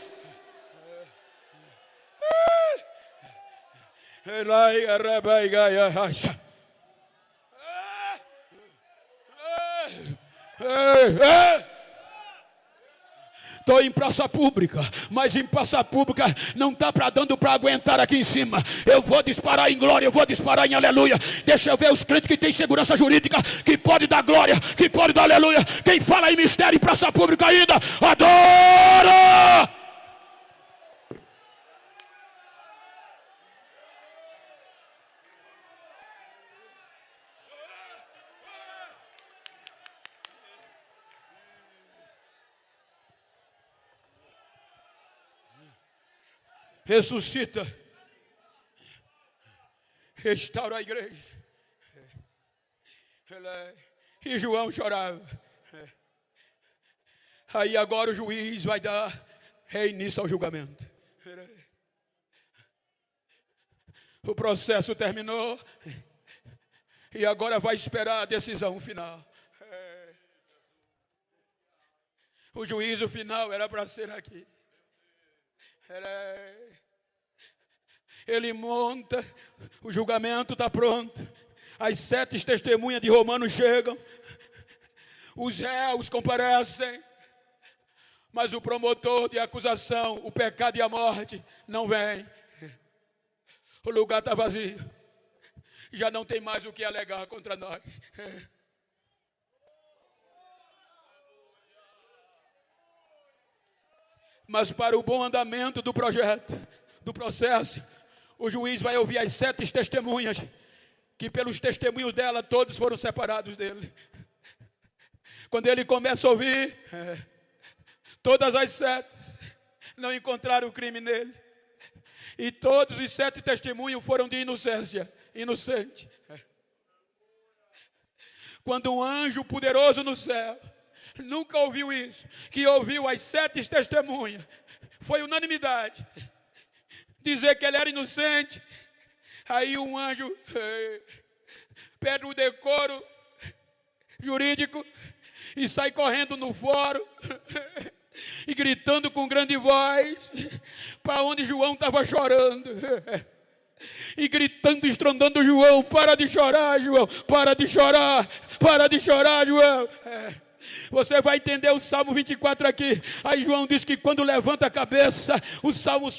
Estou em praça pública, mas em praça pública não está dando para aguentar aqui em cima. Eu vou disparar em glória, eu vou disparar em aleluia. Deixa eu ver os crentes que têm segurança jurídica, que pode dar glória, que pode dar aleluia. Quem fala em mistério em praça pública ainda, adora! Ressuscita, restaura a igreja. E João chorava. Aí agora o juiz vai dar reinício ao julgamento. O processo terminou e agora vai esperar a decisão final. O juízo final era para ser aqui. Ele monta, o julgamento está pronto. As 7 testemunhas de Romanos chegam. Os réus comparecem. Mas o promotor de acusação, o pecado e a morte, não vem. O lugar está vazio. Já não tem mais o que alegar contra nós. Mas para o bom andamento do projeto, do processo, o juiz vai ouvir as 7 testemunhas, que pelos testemunhos dela, todos foram separados dele. Quando ele começa a ouvir, todas as 7 não encontraram o crime nele. E todos os 7 testemunhos foram de inocência, inocente. Quando um anjo poderoso no céu, nunca ouviu isso, que ouviu as 7 testemunhas, foi unanimidade, dizer que ele era inocente. Aí um anjo perde o decoro jurídico e sai correndo no fórum e gritando com grande voz para onde João estava chorando. E gritando, estrondando: João, para de chorar, João, para de chorar, para de chorar, João. Você vai entender o Salmo 24 aqui. Aí João diz que quando levanta a cabeça, o Salmo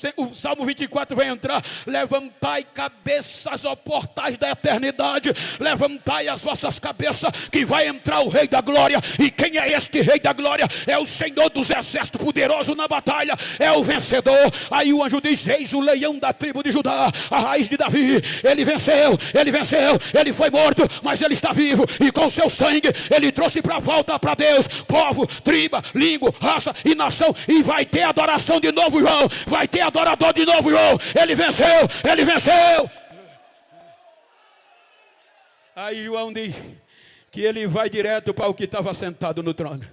24 vai entrar: levantai cabeças, ó portais da eternidade, levantai as vossas cabeças, que vai entrar o Rei da Glória. E quem é este Rei da Glória? É o Senhor dos Exércitos, poderoso na batalha, é o vencedor. Aí o anjo diz: eis o leão da tribo de Judá, a raiz de Davi. Ele venceu, ele foi morto, mas ele está vivo, e com seu sangue ele trouxe para volta para Deus povo, tribo, língua, raça e nação. E vai ter adoração de novo, João. Vai ter adorador de novo, João. Ele venceu, ele venceu. Aí João diz que ele vai direto para o que estava sentado no trono.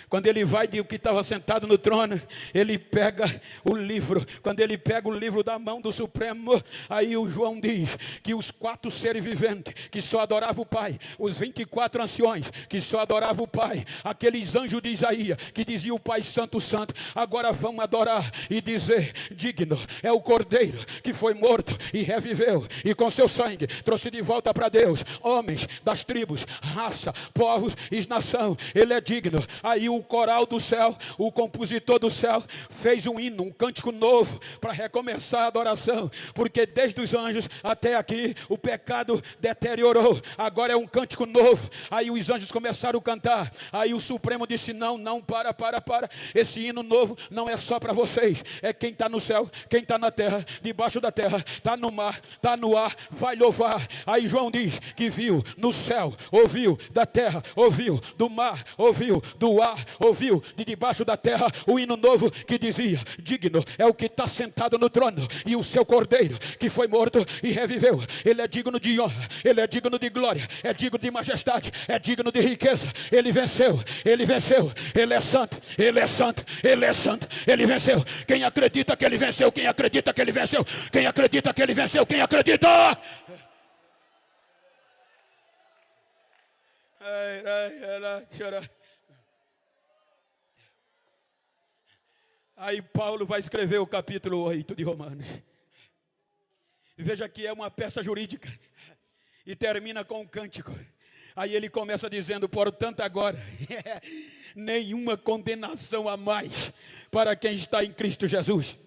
Quando ele vai de o que estava sentado no trono, ele pega o livro. Quando ele pega o livro da mão do Supremo, aí o João diz que os 4 seres viventes que só adoravam o Pai, os 24 anciões que só adoravam o Pai, aqueles anjos de Isaías que diziam: o Pai Santo, Santo, agora vão adorar e dizer: digno é o Cordeiro que foi morto e reviveu, e com seu sangue trouxe de volta para Deus homens das tribos, raça, povos e nação. Ele é digno. Aí o coral do céu, o compositor do céu, fez um hino, um cântico novo para recomeçar a adoração, porque desde os anjos até aqui o pecado deteriorou. Agora é um cântico novo. Aí os anjos começaram a cantar. Aí o Supremo disse: não, para. Esse hino novo não é só para vocês, é quem está no céu, quem está na terra, debaixo da terra, está no mar, está no ar, vai louvar. Aí João diz que viu no céu, ouviu da terra, ouviu do mar, ouviu do ar, ouviu de debaixo da terra o hino novo que dizia: digno é o que está sentado no trono e o seu Cordeiro que foi morto e reviveu. Ele é digno de honra, ele é digno de glória, é digno de majestade, é digno de riqueza. Ele venceu, ele venceu, ele é santo, ele é santo, ele é santo, ele venceu. Quem acredita que ele venceu? Quem acredita que ele venceu? Quem acredita que ele venceu? Quem acredita? Aí Paulo vai escrever o capítulo 8 de Romanos. Veja que é uma peça jurídica e termina com um cântico. Aí ele começa dizendo: portanto agora nenhuma condenação a mais para quem está em Cristo Jesus,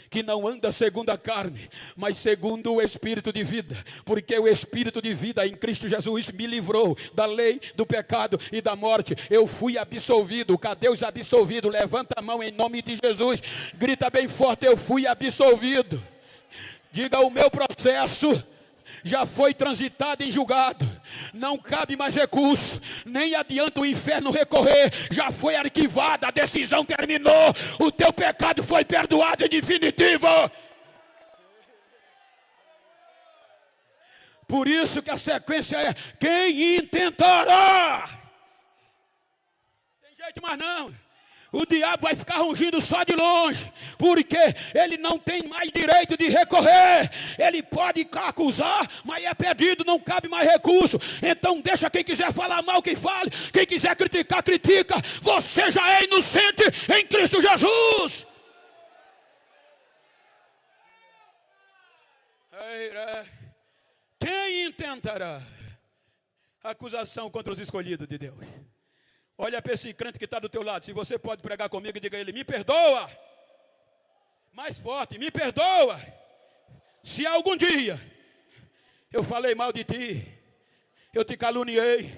que não anda segundo a carne, mas segundo o Espírito de vida. Porque o Espírito de vida em Cristo Jesus me livrou da lei, do pecado e da morte. Eu fui absolvido. Cadê os absolvidos? Levanta a mão em nome de Jesus. Grita bem forte: eu fui absolvido. Diga: o meu processo já foi transitado em julgado, não cabe mais recurso, nem adianta o inferno recorrer, já foi arquivada, a decisão terminou, o teu pecado foi perdoado em definitivo. Por isso que a sequência é: quem intentará? Tem jeito mais não. o diabo vai ficar rugindo só de longe, porque ele não tem mais direito de recorrer. Ele pode acusar, mas é pedido, não cabe mais recurso. Então deixa quem quiser falar mal que fale, quem quiser criticar, critica. Você já é inocente em Cristo Jesus. Quem intentará acusação contra os escolhidos de Deus? Olha para esse crente que está do teu lado. Se você pode pregar comigo, diga a ele: me perdoa. Mais forte: me perdoa. Se algum dia eu falei mal de ti, eu te caluniei,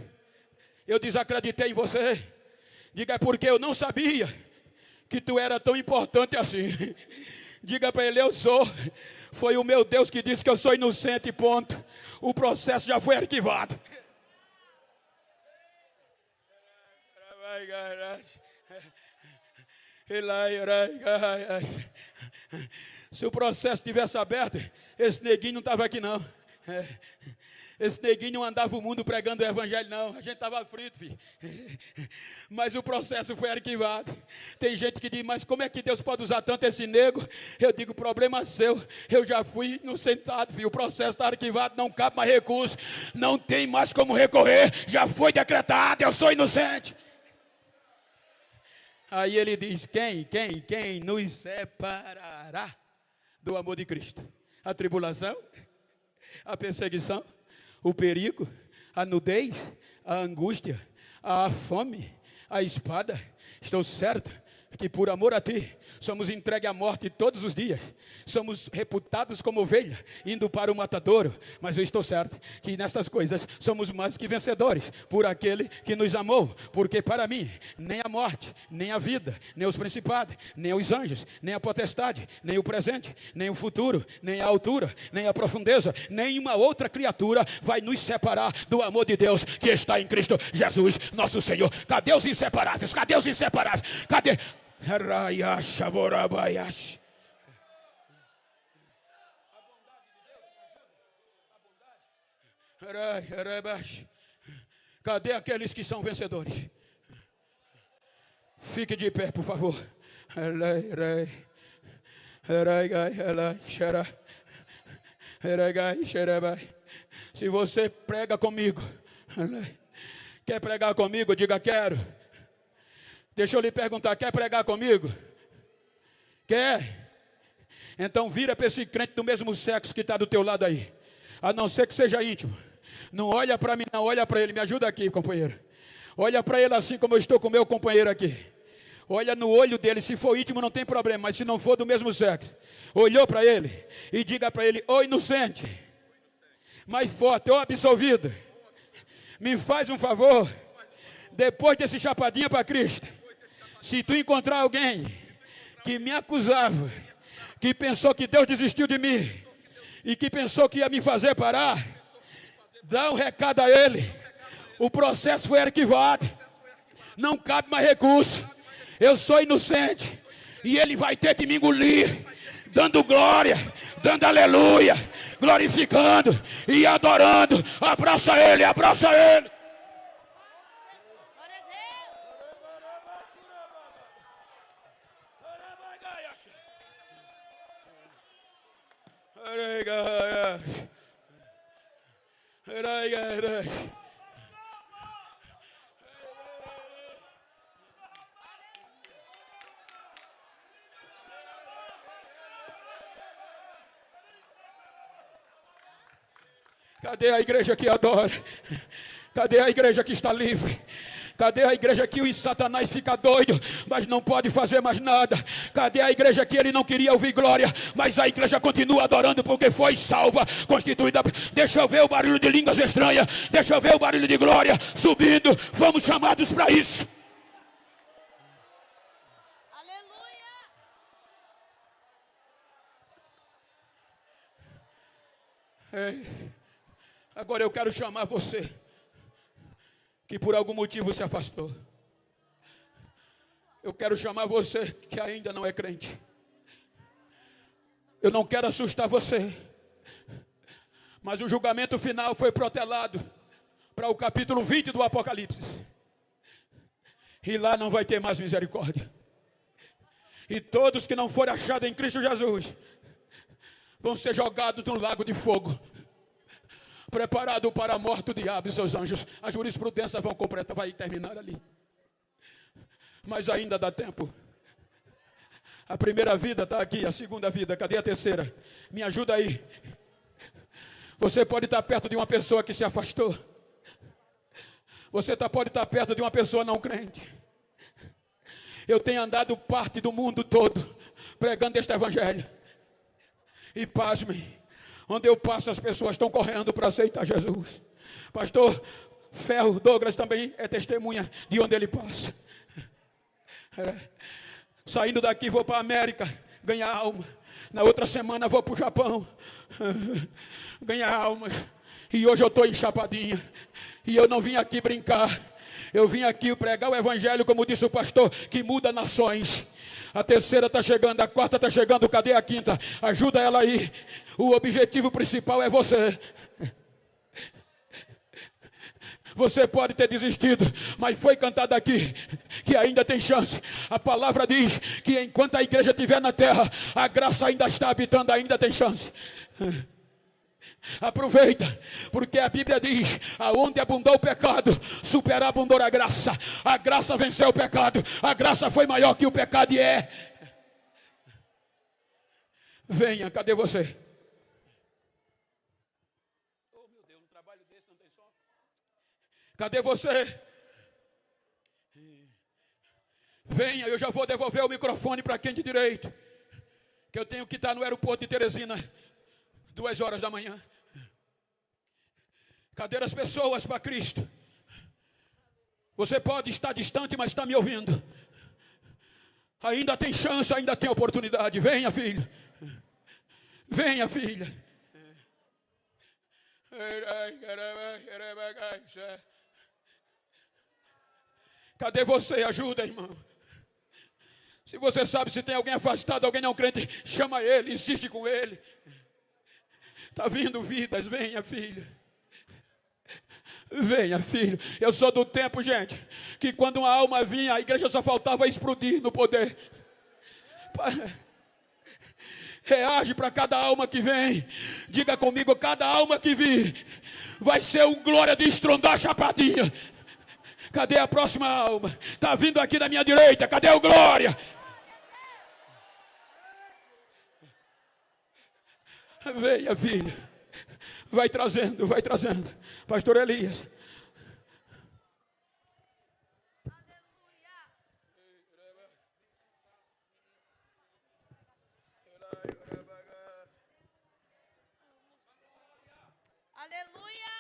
eu desacreditei em você, diga: é porque eu não sabia que tu era tão importante assim. Diga para ele: eu sou. Foi o meu Deus que disse que eu sou inocente, ponto. O processo já foi arquivado. Se o processo tivesse aberto, esse neguinho não estava aqui não. Esse neguinho não andava o mundo pregando o evangelho não. A gente estava frito, filho. Mas o processo foi arquivado. Tem gente que diz: mas como é que Deus pode usar tanto esse nego? Eu digo: problema seu. Eu já fui inocentado, filho. O processo está arquivado, não cabe mais recurso. Não tem mais como recorrer. Já foi decretado, eu sou inocente. Aí ele diz: quem nos separará do amor de Cristo? A tribulação, a perseguição, o perigo, a nudez, a angústia, a fome, a espada. Estou certo que por amor a ti somos entregues à morte todos os dias. Somos reputados como ovelha, indo para o matadouro. Mas eu estou certo que nestas coisas somos mais que vencedores por aquele que nos amou. Porque para mim, nem a morte, nem a vida, nem os principados, nem os anjos, nem a potestade, nem o presente, nem o futuro, nem a altura, nem a profundeza, nenhuma outra criatura vai nos separar do amor de Deus que está em Cristo Jesus, nosso Senhor. Cadê os inseparáveis? Cadê os inseparáveis? Cadê? Cadê aqueles que são vencedores? Fique de pé, por favor. Se você prega comigo, quer pregar comigo, diga: quero. Deixa eu lhe perguntar: quer pregar comigo? Quer? Então vira para esse crente do mesmo sexo que está do teu lado aí. A não ser que seja íntimo. Não olha para mim, não, olha para ele. Me ajuda aqui, companheiro. Olha para ele assim como eu estou com o meu companheiro aqui. Olha no olho dele. Se for íntimo não tem problema, mas se não for do mesmo sexo, olhou para ele e diga para ele: ô inocente, mais forte, ô absolvido, me faz um favor. Depois desse chapadinha para Cristo, se tu encontrar alguém que me acusava, que pensou que Deus desistiu de mim e que pensou que ia me fazer parar, dá um recado a ele. O processo foi arquivado, não cabe mais recurso. Eu sou inocente e ele vai ter que me engolir, dando glória, dando aleluia, glorificando e adorando. Abraça ele, abraça ele. Cadê a igreja que adora? Cadê a igreja que está livre? Cadê a igreja que o Satanás fica doido, mas não pode fazer mais nada? Cadê a igreja que ele não queria ouvir glória, mas a igreja continua adorando porque foi salva, constituída? Deixa eu ver o barulho de línguas estranhas, deixa eu ver o barulho de glória subindo. Fomos chamados para isso. Aleluia! Agora eu quero chamar você que por algum motivo se afastou. Eu quero chamar você que ainda não é crente. Eu não quero assustar você, mas o julgamento final foi protelado para o capítulo 20 do Apocalipse. E lá não vai ter mais misericórdia. E todos que não forem achados em Cristo Jesus vão ser jogados no lago de fogo, preparado para a morte do diabo e seus anjos. A jurisprudência vai terminar ali. Mas ainda dá tempo. A primeira vida está aqui, a segunda vida, cadê a terceira? Me ajuda aí. Você pode estar perto de uma pessoa que se afastou. Você pode estar perto de uma pessoa não crente. Eu tenho andado parte do mundo todo pregando este evangelho. E pasmem, onde eu passo as pessoas estão correndo para aceitar Jesus. Pastor Ferro Douglas também é testemunha de onde ele passa. Saindo daqui vou para a América ganhar alma. Na outra semana vou para o Japão ganhar almas. E hoje eu estou em Chapadinha. E eu não vim aqui brincar. Eu vim aqui pregar o evangelho, como disse o pastor, que muda nações. A terceira está chegando, a quarta está chegando, cadê a quinta? Ajuda ela aí. O objetivo principal é você. Você pode ter desistido, mas foi cantado aqui que ainda tem chance. A palavra diz que enquanto a igreja estiver na terra, a graça ainda está habitando, ainda tem chance. Aproveita, porque a Bíblia diz: aonde abundou o pecado, superabundou a graça. A graça venceu o pecado. A graça foi maior que o pecado e é. Venha, cadê você? Oh meu Deus, um trabalho desse não tem som. Cadê você? Venha, eu já vou devolver o microfone para quem de direito, que eu tenho que estar no aeroporto de Teresina 2h da manhã. Cadê as pessoas para Cristo? Você pode estar distante, mas está me ouvindo. Ainda tem chance, ainda tem oportunidade. Venha, filho. Venha, filha. Cadê você? Ajuda, irmão. Se você sabe se tem alguém afastado, alguém não crente, chama ele, insiste com ele. Está vindo vidas, venha, filho. Venha, filho. Eu sou do tempo, gente, que quando uma alma vinha, a igreja só faltava explodir no poder. Reage para cada alma que vem. Diga comigo: cada alma que vir vai ser um glória de estrondar Chapadinha. Cadê a próxima alma? Está vindo aqui da minha direita. Cadê o glória? Venha, filho. Vai trazendo, vai trazendo. Pastor Elias. Aleluia.